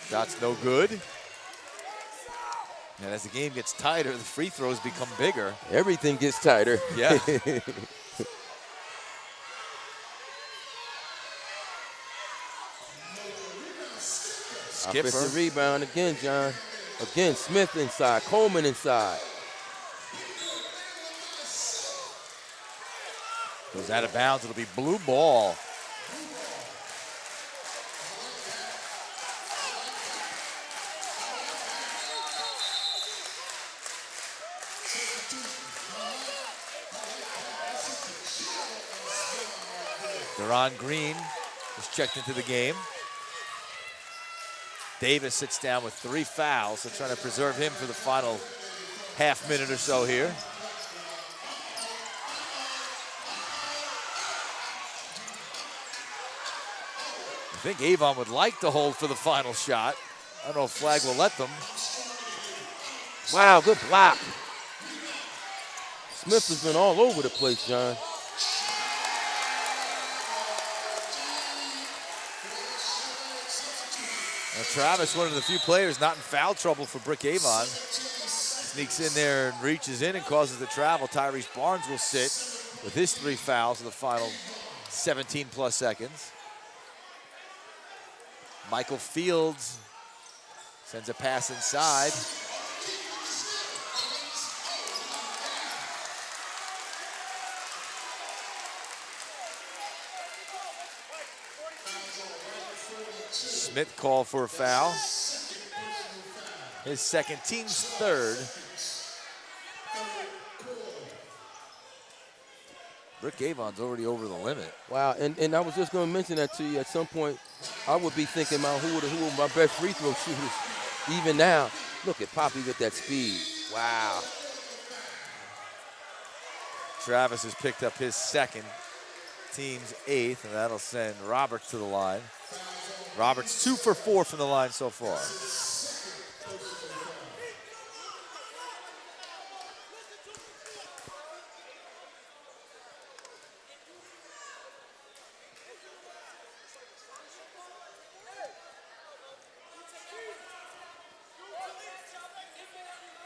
Shot's no good. And as the game gets tighter, the free throws become bigger. Everything gets tighter. Yeah. Skipper. Offensive rebound again, John. Again, Smith inside, Coleman inside. Goes out of bounds. It'll be blue ball. Deron Green was checked into the game. Davis sits down with 3 fouls, so trying to preserve him for the final half minute or so here. I think Avon would like to hold for the final shot. I don't know if Flag will let them. Wow, good block. Smith has been all over the place, John. Now, Travis, one of the few players not in foul trouble for Brick Avon. Sneaks in there and reaches in and causes the travel. Tyrese Barnes will sit with his 3 fouls in the final 17-plus seconds. Michael Fields sends a pass inside. Smith called for a foul. His second, team's third. Rick Avon's already over the limit. Wow, and I was just going to mention that to you. At some point, I would be thinking about who are my best free throw shooters. Even now, look at Poppy with that speed. Wow. Travis has picked up his second, team's 8th, and that'll send Roberts to the line. Roberts 2 for 4 from the line so far.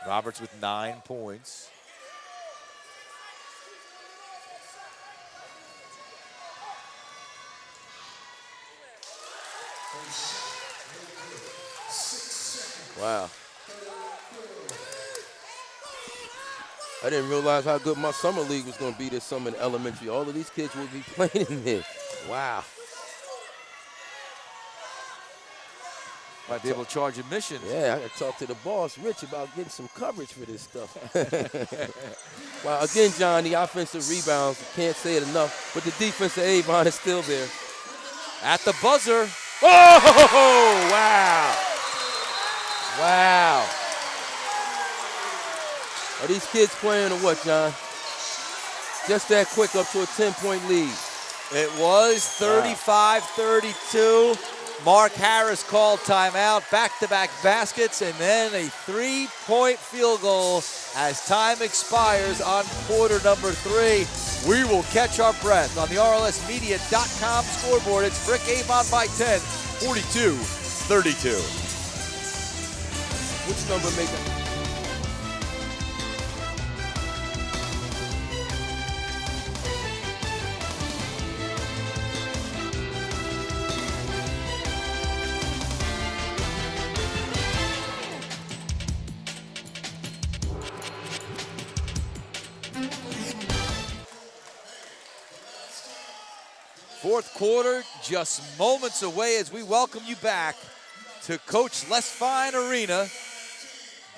Roberts with 9 points. Wow. I didn't realize how good my summer league was going to be this summer in elementary. All of these kids will be playing in this. Wow. Might be able to charge admission. Yeah, I got to talk to the boss, Rich, about getting some coverage for this stuff. Wow, again, John, the offensive rebounds, can't say it enough, but the defensive Avon is still there. At the buzzer. Oh, wow. Wow. Are these kids playing or what, John? Just that quick up to a 10-point lead. It was 35-32. Mark Harris called timeout, back-to-back baskets, and then a three-point field goal as time expires on quarter number 3. We will catch our breath on the RLSmedia.com scoreboard. It's Brick Avon by 10, 42-32. Which number make it? Fourth quarter just moments away as we welcome you back to Coach Les Fine Arena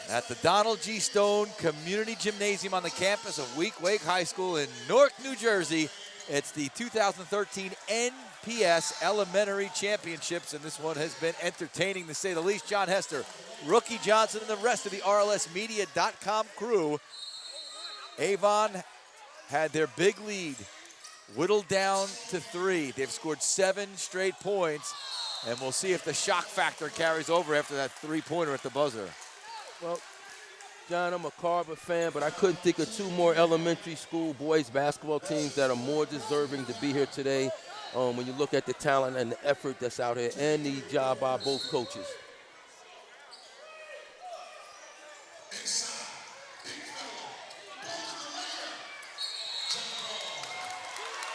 at the Donald G. Stone Community Gymnasium on the campus of Week-Wake High School in Newark, New Jersey. It's the 2013 NPS Elementary Championships, and this one has been entertaining to say the least. John Hester, Rookie Johnson, and the rest of the RLSmedia.com crew. Avon had their big lead whittled down to 3. They've scored 7 straight points, and we'll see if the shock factor carries over after that three-pointer at the buzzer. Well, John, I'm a Carver fan, but I couldn't think of 2 more elementary school boys basketball teams that are more deserving to be here today when you look at the talent and the effort that's out here and the job by both coaches.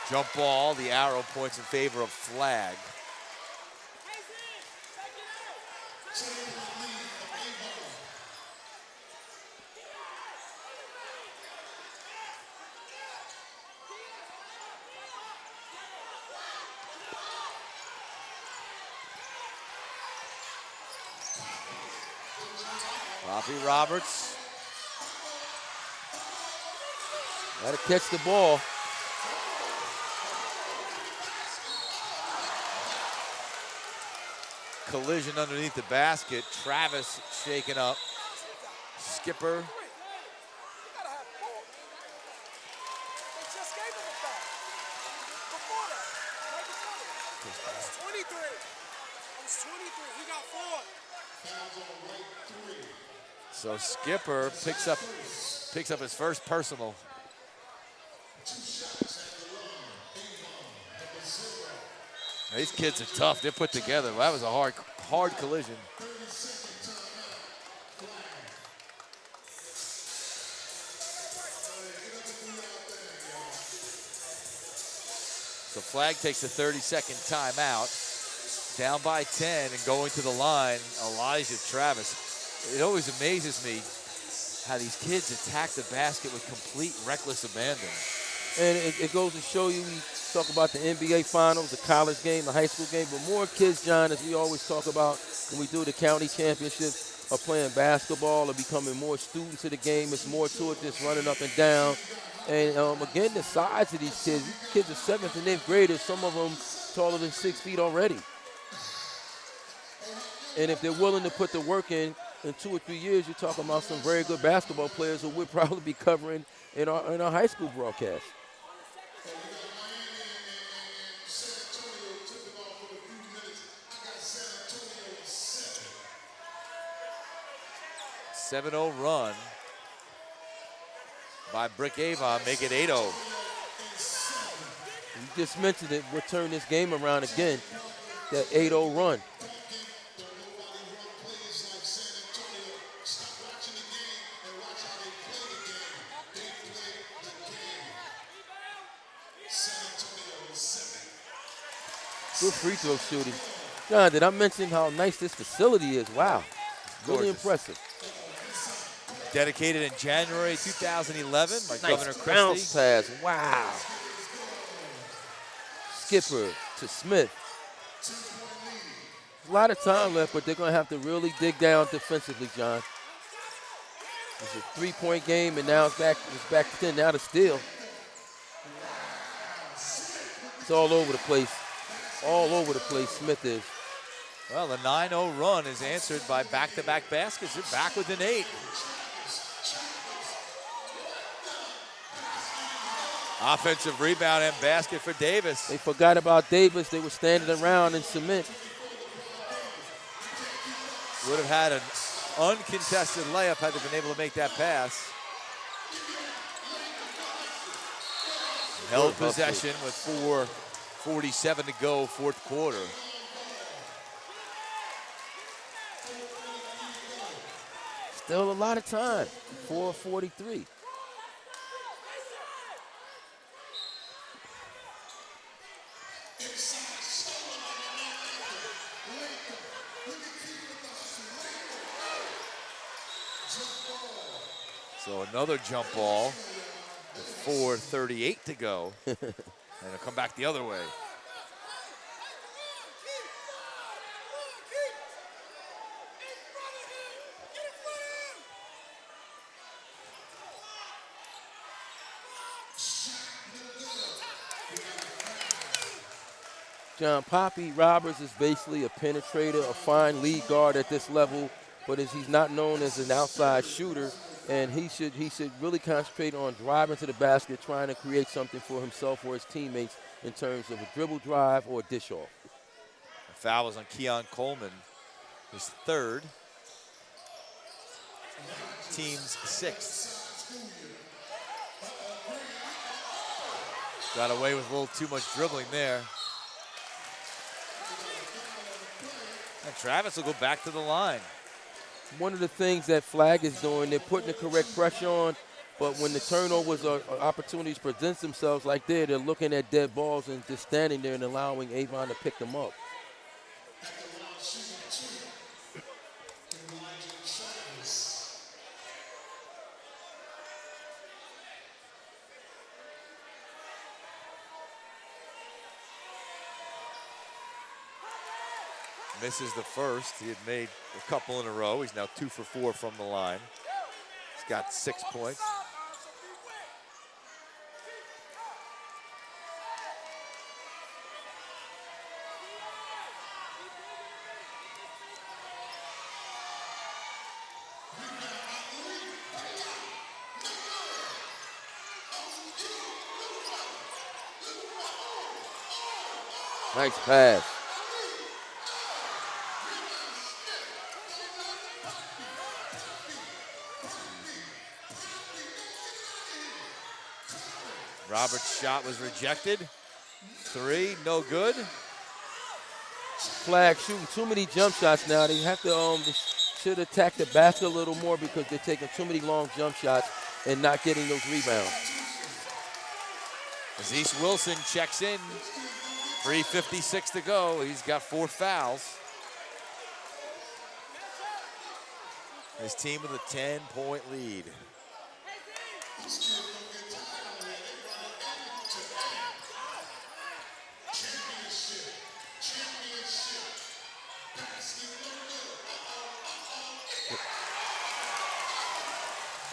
Jump ball, the arrow points in favor of Flag. Bobby Roberts. Gotta catch the ball. Collision underneath the basket. Travis shaken up. Skipper. So Skipper picks up his first personal. Now, these kids are tough. They're put together. That was a hard collision. So Flag takes a 30-second timeout. Down by 10 and going to the line, Elijah Travis. It always amazes me how these kids attack the basket with complete reckless abandon. And it goes to show you, we talk about the NBA Finals, the college game, the high school game, but more kids, John, as we always talk about when we do the county championships, are playing basketball, are becoming more students of the game. It's more to it just running up and down. And again, the size of these kids are 7th and 8th graders, some of them taller than 6 feet already. And if they're willing to put the work in 2 or 3 years, you're talking about some very good basketball players who we'll probably be covering in our high school broadcast. A 7-0 run by Brick Avon, make it 8-0. You just mentioned it. We'll turn this game around again, that 8-0 run. Good free throw shooting. John, did I mention how nice this facility is? Wow, really impressive. Dedicated in January 2011 by Governor Christie. Bounce pass, wow. Skipper to Smith. A lot of time left, but they're going to have to really dig down defensively, John. It's a 3-point game, and now it's back to 10, now to steal. It's all over the place. All over the place, Smith is. Well, the 9-0 run is answered by back-to-back baskets. They're back within 8. Offensive rebound and basket for Davis. They forgot about Davis. They were standing around in cement. Would have had an uncontested layup had they been able to make that pass. Held possession with 4:47 to go, fourth quarter. Still a lot of time, 4:43. So another jump ball with 4:38 to go. And it'll come back the other way. John, Poppy Roberts is basically a penetrator, a fine lead guard at this level, but he's not known as an outside shooter, and he should really concentrate on driving to the basket, trying to create something for himself or his teammates in terms of a dribble drive or a dish off. The foul was on Keon Coleman, his third, team's sixth. Got away with a little too much dribbling there. And Travis will go back to the line. One of the things that Flag is doing, they're putting the correct pressure on, but when the turnovers or opportunities present themselves like they're looking at dead balls and just standing there and allowing Avon to pick them up. Misses the first. He had made a couple in a row. He's now 2 for 4 from the line. He's got 6 points. Nice pass. Roberts' shot was rejected. 3, no good. Flag shooting too many jump shots now. They have to they should attack the basket a little more because they're taking too many long jump shots and not getting those rebounds. Aziz Wilson checks in. 3:56 to go. He's got 4 fouls. His team with a 10-point lead.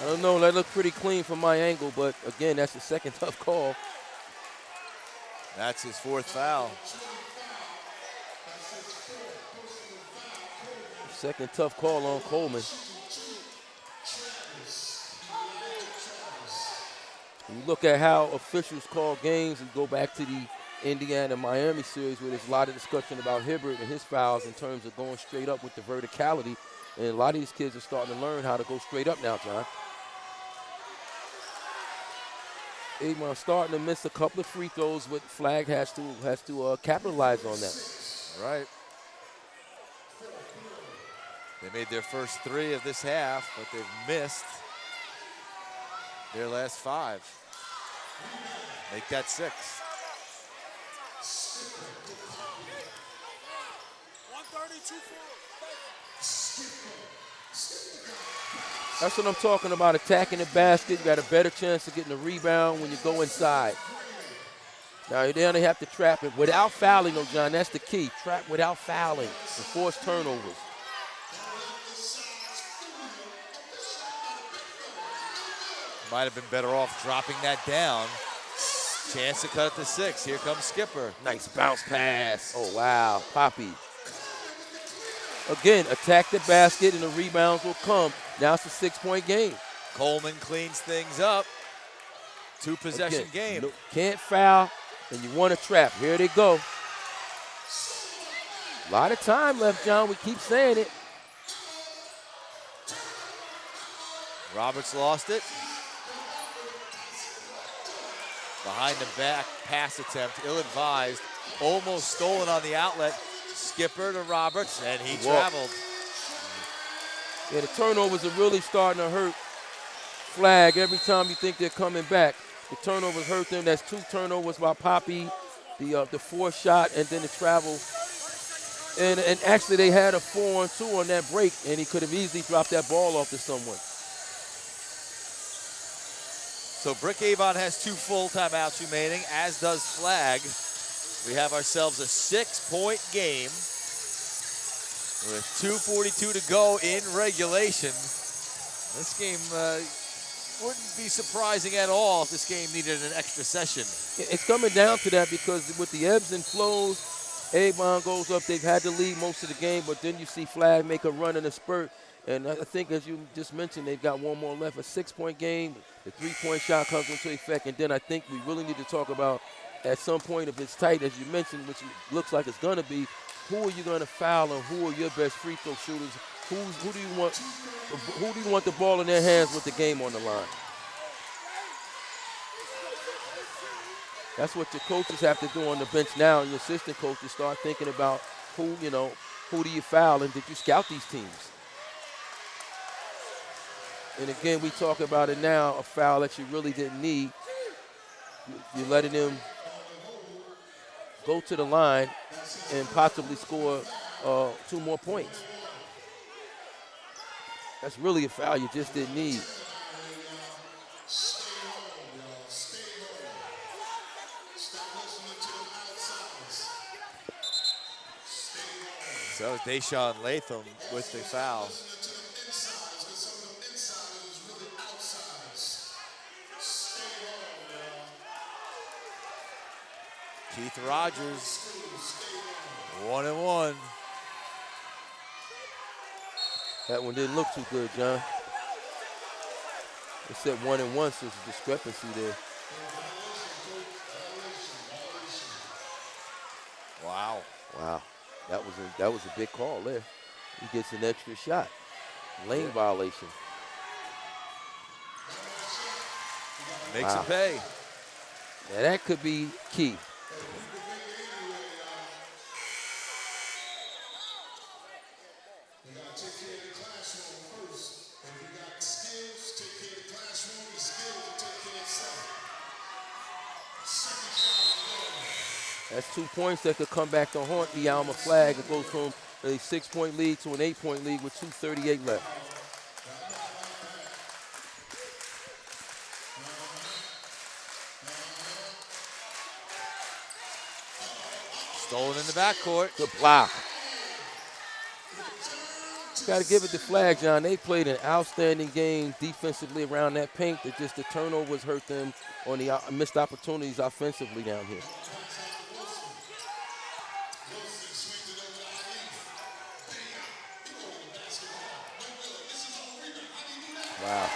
I don't know, that looked pretty clean from my angle, but again, that's the second tough call. That's his 4th foul. Second tough call on Coleman. You look at how officials call games and go back to the Indiana-Miami series where there's a lot of discussion about Hibbert and his fouls in terms of going straight up with the verticality. And a lot of these kids are starting to learn how to go straight up now, John. Avon starting to miss a couple of free throws, but Flag has to capitalize on that. Right. They made their first 3 of this half, but they've missed their last 5. Make that 6. 132 That's what I'm talking about, attacking the basket. You got a better chance of getting a rebound when you go inside. Now, they only have to trap it without fouling, though, John. That's the key. Trap without fouling and force turnovers. Might have been better off dropping that down. Chance to cut it to 6. Here comes Skipper. Nice bounce pass. Oh, wow. Poppy. Again, attack the basket and the rebounds will come. Now it's a 6-point game. Coleman cleans things up. Two-possession game. No, can't foul, and you want to trap. Here they go. A lot of time left, John. We keep saying it. Roberts lost it. Behind the back pass attempt, ill-advised. Almost stolen on the outlet. Skipper to Roberts, and he traveled. Yeah, the turnovers are really starting to hurt Flag every time you think they're coming back. The turnovers hurt them. That's 2 turnovers by Poppy, the 4 shot, and then the travel. And actually they had a 4-on-2 on that break, and he could have easily dropped that ball off to someone. So Brick Avon has 2 full timeouts remaining, as does Flag. We have ourselves a 6-point game with 2:42 to go in regulation. This game wouldn't be surprising at all if this game needed an extra session. It's coming down to that because with the ebbs and flows, Avon goes up. They've had the lead most of the game, but then you see Flag make a run in a spurt. And I think, as you just mentioned, they've got one more left, a 6-point game. The 3-point shot comes into effect. And then I think we really need to talk about, at some point, if it's tight, as you mentioned, which looks like it's going to be, who are you going to foul and who are your best free throw shooters? Who do you want the ball in their hands with the game on the line? That's what your coaches have to do on the bench now, and your assistant coaches start thinking about who do you foul, and did you scout these teams? And again, we talk about it now, a foul that you really didn't need. You're letting them go to the line and possibly score 2 more points. That's really a foul you just didn't need. So Deshaun Latham with the foul. Keith Rogers, 1-1. That one didn't look too good, John. It said 1-1, so there's a discrepancy there. Wow. Wow. That was a big call there. He gets an extra shot. Lane violation. Makes it pay. Now that could be key. That's 2 points that could come back to haunt the Alma Flag. It goes from a 6-point lead to an 8-point lead with 2:38 left. Stolen in the backcourt. Good block. Got to give it to Flag, John. They played an outstanding game defensively around that paint. That just the turnovers hurt them on the missed opportunities offensively down here. Wow.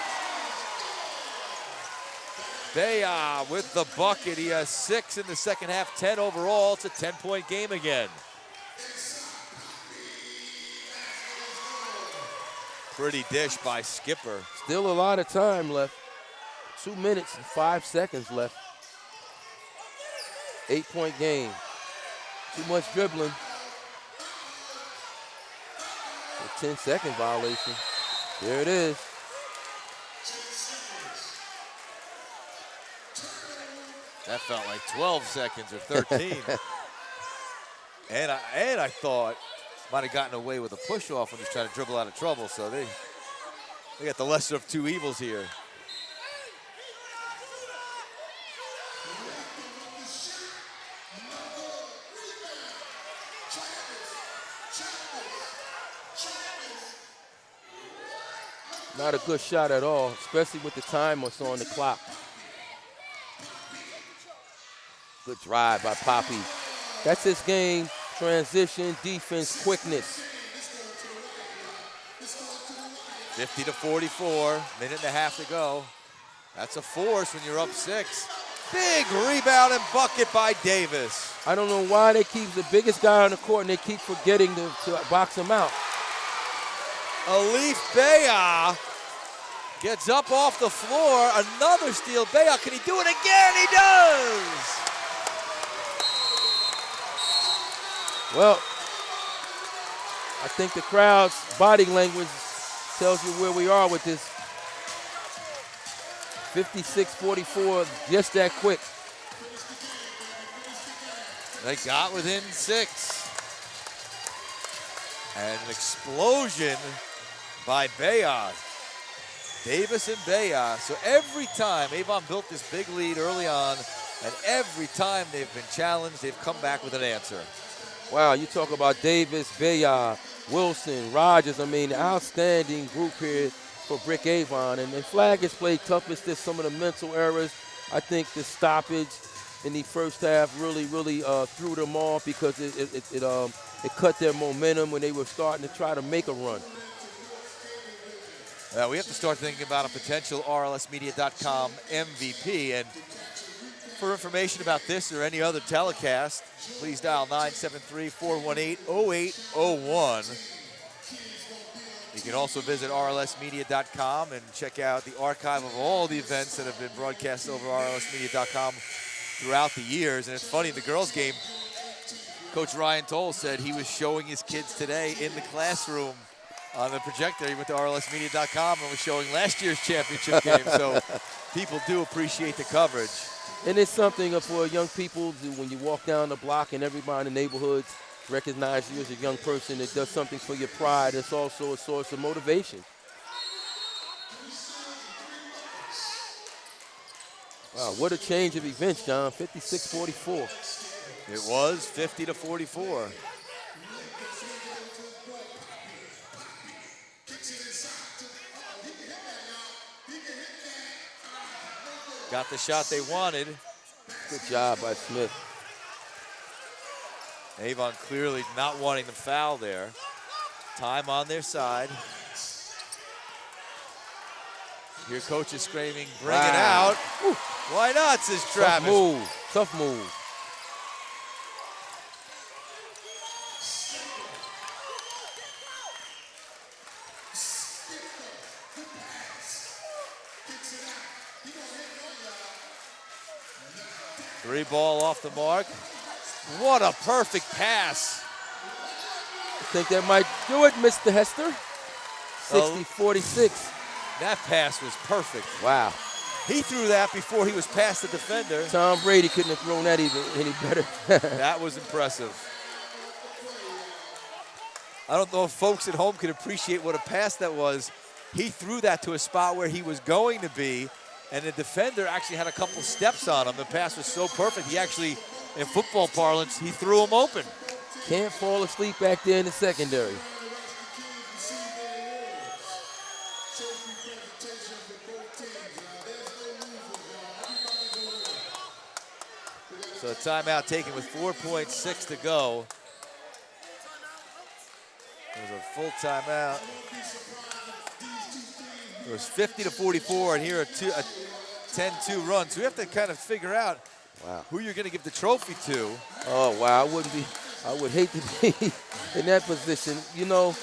Baya with the bucket. He has 6 in the second half, 10 overall. It's a 10-point game again. Pretty dish by Skipper. Still a lot of time left. 2 minutes and 5 seconds left. 8-point game. Too much dribbling. A 10-second violation. There it is. That felt like 12 seconds or 13. and I thought might have gotten away with a push-off when he's trying to dribble out of trouble. So they got the lesser of 2 evils here. Not a good shot at all, especially with the time that's on the clock. Good drive by Poppy. That's his game. Transition, defense, quickness. 50 to 44, minute and a half to go. That's a force when you're up 6. Big rebound and bucket by Davis. I don't know why they keep the biggest guy on the court and they keep forgetting to box him out. Alif Baya gets up off the floor. Another steal. Baya, can he do it again? He does! Well, I think the crowd's body language tells you where we are with this. 56-44, just that quick. They got within 6. And an explosion by Baya. Davis and Baya. So every time Avon built this big lead early on, and every time they've been challenged, they've come back with an answer. Wow, you talk about Davis, Baya, Wilson, Rogers. I mean, outstanding group here for Brick Avon. And Flag has played toughest. There's some of the mental errors. I think the stoppage in the first half really threw them off because it cut their momentum when they were starting to try to make a run. We have to start thinking about a potential RLSmedia.com MVP. And for information about this or any other telecast, please dial 973-418-0801. You can also visit RLSmedia.com and check out the archive of all the events that have been broadcast over RLSmedia.com throughout the years. And it's funny, the girls' game, Coach Ryan Toll said he was showing his kids today in the classroom on the projector. He went to RLSmedia.com and was showing last year's championship game. So people do appreciate the coverage. And it's something for young people when you walk down the block and everybody in the neighborhoods recognize you as a young person that does something for your pride. It's also a source of motivation. Wow, what a change of events, John. 56-44. It was 50-44. Got the shot they wanted. Good job by Smith. Avon clearly not wanting the foul there. Time on their side. Your coach is screaming, bring it out. Woo. Why not, says Travis. Tough move. Three ball off the mark. What a perfect pass. I think that might do it, Mr. Hester. 60-46. That pass was perfect. Wow. He threw that before he was past the defender. Tom Brady couldn't have thrown that any better. That was impressive. I don't know if folks at home could appreciate what a pass that was. He threw that to a spot where he was going to be, and the defender actually had a couple steps on him. The pass was so perfect, he actually, in football parlance, he threw him open. Can't fall asleep back there in the secondary. So a timeout taken with 4.6 to go. It was a full timeout. It was 50-44, and here a 10-2 run. So we have to kind of figure out who you're going to give the trophy to. Oh, wow. I would hate to be in that position. You know,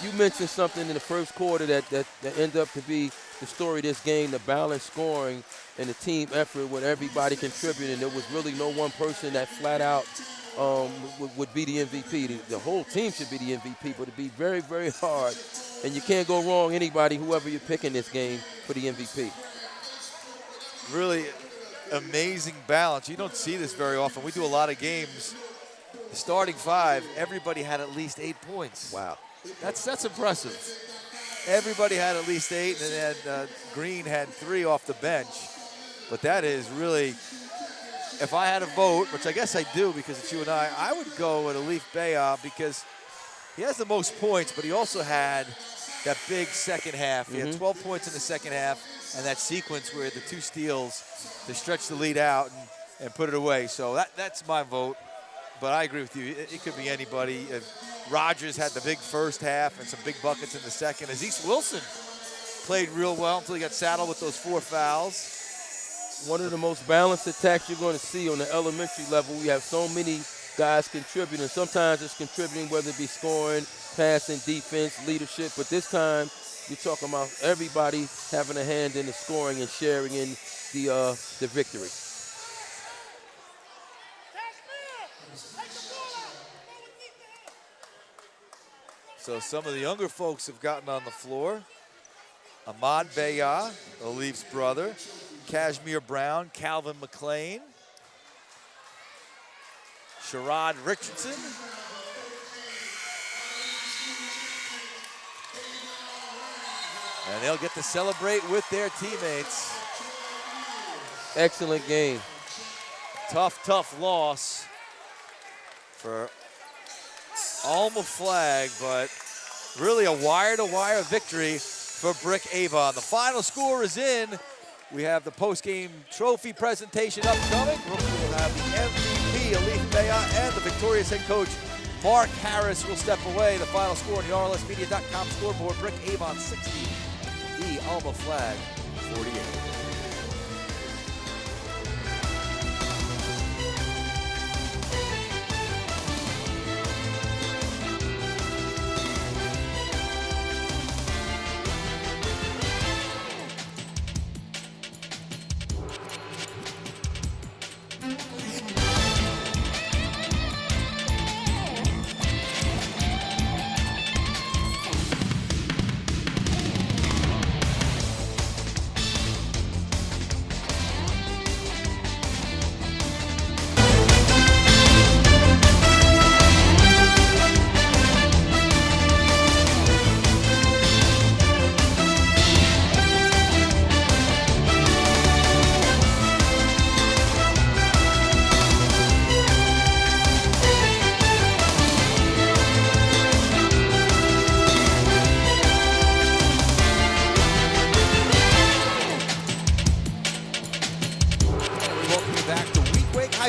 you mentioned something in the first quarter that ended up to be the story of this game, the balanced scoring and the team effort with everybody contributing. There was really no one person that flat out would be the MVP. The whole team should be the MVP, but it'd be very, very hard. And you can't go wrong whoever you pick in this game for the MVP. Really amazing balance. You don't see this very often. We do a lot of games. The starting five, everybody had at least 8 points. Wow. That's impressive. Everybody had at least 8, and then Green had 3 off the bench. But that is really, if I had a vote, which I guess I do because it's you and I would go with Alif Baya because he has the most points, but he also had that big second half. He had 12 points in the second half, and that sequence where the 2 steals to stretch the lead out and put it away. So that's my vote. But I agree with you. It could be anybody. Rogers had the big first half and some big buckets in the second. Aziz Wilson played real well until he got saddled with those 4 fouls. One of the most balanced attacks you're going to see on the elementary level. We have so many guys contributing. Sometimes it's contributing, whether it be scoring, passing, defense, leadership. But this time, you're talking about everybody having a hand in the scoring and sharing in the victory. So some of the younger folks have gotten on the floor. Ahmad Beya, the Leafs brother. Kashmir Brown, Calvin McLean. Sherrod Richardson. And they'll get to celebrate with their teammates. Excellent game. Tough loss for Alma Flag, but really a wire-to-wire victory for Brick Avon. The final score is in. We have the post-game trophy presentation upcoming. We'll have the MVP, Alif Beya, and the victorious head coach, Mark Harris, will step away. The final score on the RLSmedia.com scoreboard, Brick Avon 60, Alma Flag 48.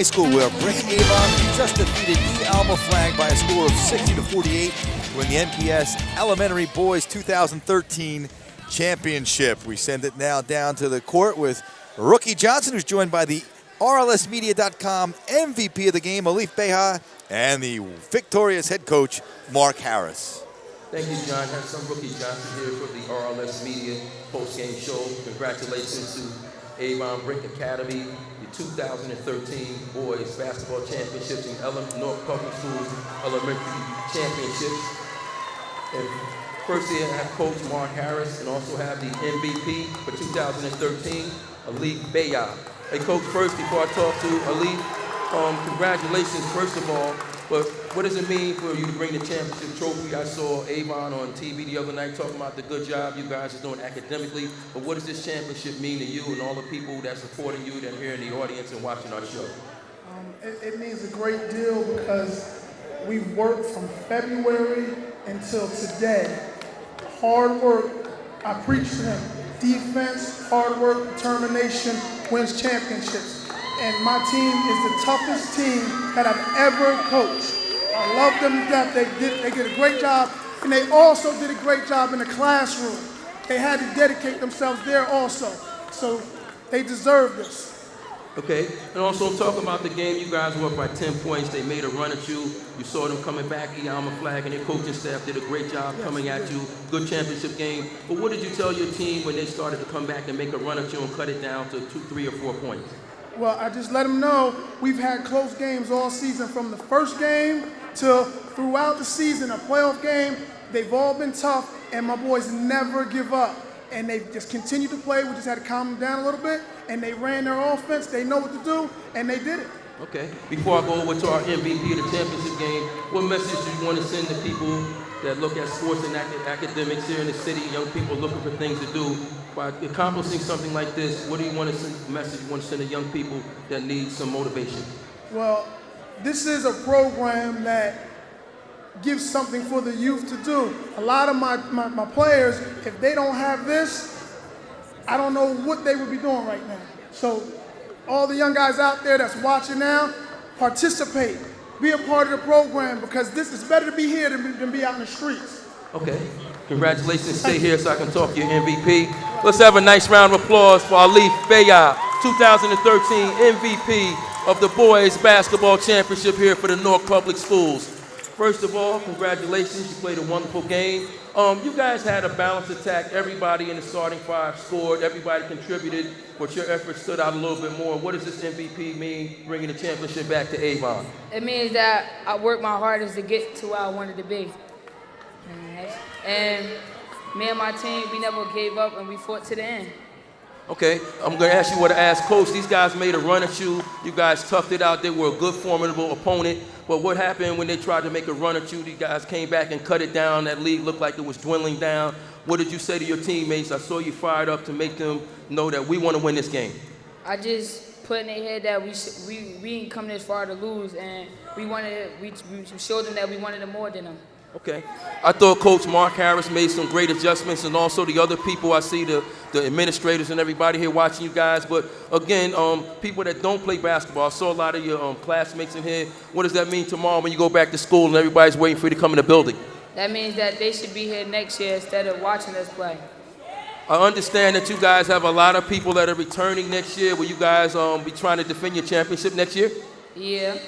High School, where Brick Avon just defeated Alma Flag by a score of 60-48 to win the NPS Elementary Boys 2013 championship. We send it now down to the court with Rookie Johnson, who's joined by the RLSmedia.com MVP of the game, Alif Beya, and the victorious head coach, Mark Harris. Thank you, John. I have some Rookie Johnson here for the RLS Media post-game show. Congratulations to Avon Brick Academy, the 2013 Boys Basketball Championships in Newark Public Schools Elementary Championships. And first here I have Coach Mark Harris, and also have the MVP for 2013, Alif Beya. Hey, Coach, first, before I talk to Alif, congratulations, first of all. But what does it mean for you to bring the championship trophy? I saw Avon on TV the other night talking about the good job you guys are doing academically. But what does this championship mean to you and all the people that are supporting you, that are here in the audience and watching our show? It means a great deal because we've worked from February until today. Hard work, I preach to them. Defense, hard work, determination wins championships. And my team is the toughest team that I've ever coached. I love them to death. They did a great job, and they also did a great job in the classroom. They had to dedicate themselves there also, so they deserve this. Okay, and also talking about the game, you guys were up by 10 points. They made a run at you. You saw them coming back. Alma Flag and their coaching staff did a great job coming at you. Good championship game. But what did you tell your team when they started to come back and make a run at you and cut it down to 2, 3, or 4 points? Well, I just let them know we've had close games all season, from the first game to throughout the season, a playoff game. They've all been tough, and my boys never give up. And they just continue to play. We just had to calm them down a little bit, and they ran their offense. They know what to do, and they did it. Okay. Before I go over to our MVP of the championship game, what message do you want to send to people that look at sports and academics here in the city, young people looking for things to do? By accomplishing something like this, what do you want to send, message you want to send to young people that need some motivation? Well, this is a program that gives something for the youth to do. A lot of my players, if they don't have this, I don't know what they would be doing right now. So all the young guys out there that's watching now, participate. Be a part of the program, because this is better to be here than be out in the streets. Okay. Congratulations. Stay here so I can talk to your MVP. Let's have a nice round of applause for Alif Beya. 2013 MVP of the boys basketball championship here for the Newark Public Schools. First of all, congratulations. You played a wonderful game. You guys had a balanced attack. Everybody in the starting five scored. Everybody contributed, but your efforts stood out a little bit more. What does this MVP mean, bringing the championship back to Avon? It means that I worked my hardest to get to where I wanted to be. And me and my team, we never gave up, and we fought to the end. Okay, I'm going to ask you what to ask Coach. These guys made a run at you. You guys toughed it out. They were a good, formidable opponent. But what happened when they tried to make a run at you? You guys came back and cut it down. That lead looked like it was dwindling down. What did you say to your teammates? I saw you fired up to make them know that we want to win this game. I just put in their head that we didn't come this far to lose, and we showed them that we wanted it more than them. Okay. I thought Coach Mark Harris made some great adjustments, and also the other people I see, the administrators and everybody here watching you guys. But again, people that don't play basketball, I saw a lot of your classmates in here. What does that mean tomorrow when you go back to school and everybody's waiting for you to come in the building? That means that they should be here next year instead of watching us play. I understand that you guys have a lot of people that are returning next year. Will you guys be trying to defend your championship next year? Yeah.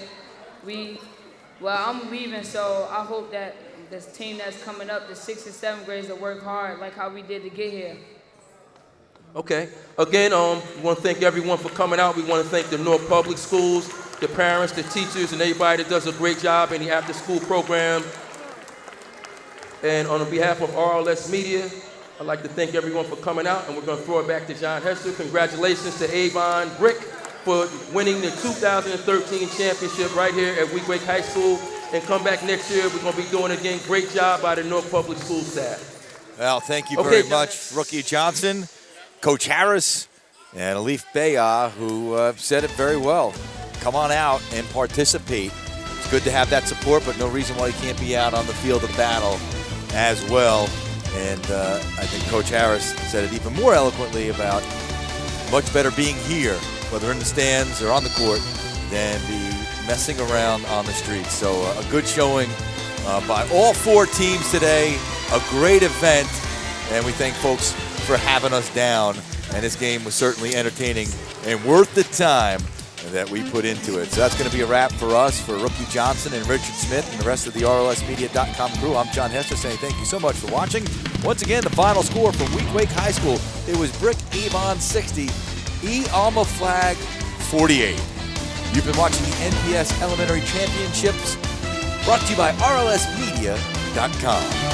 I'm leaving, so I hope that this team that's coming up, the 6th and 7th grades, will work hard like how we did to get here. Okay. Again, we want to thank everyone for coming out. We want to thank the Newark Public Schools, the parents, the teachers, and everybody that does a great job in the after-school program. And on behalf of RLS Media, I'd like to thank everyone for coming out, and we're going to throw it back to John Hester. Congratulations to Avon Brick for winning the 2013 championship right here at Weequahic High School. And come back next year. We're going to be doing it again. Great job by the Newark Public School staff. Well, thank you very much, Rookie Johnson, Coach Harris, and Alif Beya, who said it very well. Come on out and participate. It's good to have that support, but no reason why you can't be out on the field of battle as well. And I think Coach Harris said it even more eloquently about much better being here, whether in the stands or on the court, than the messing around on the streets. So a good showing by all 4 teams today, a great event, and we thank folks for having us down. And this game was certainly entertaining and worth the time that we put into it. So that's going to be a wrap for us, for Rookie Johnson and Richard Smith and the rest of the RLSmedia.com crew. I'm John Hester saying thank you so much for watching. Once again, the final score from Weequahic High School, it was Brick Avon 60, E Alma Flag 48. You've been watching the NPS Elementary Championships, brought to you by RLSmedia.com.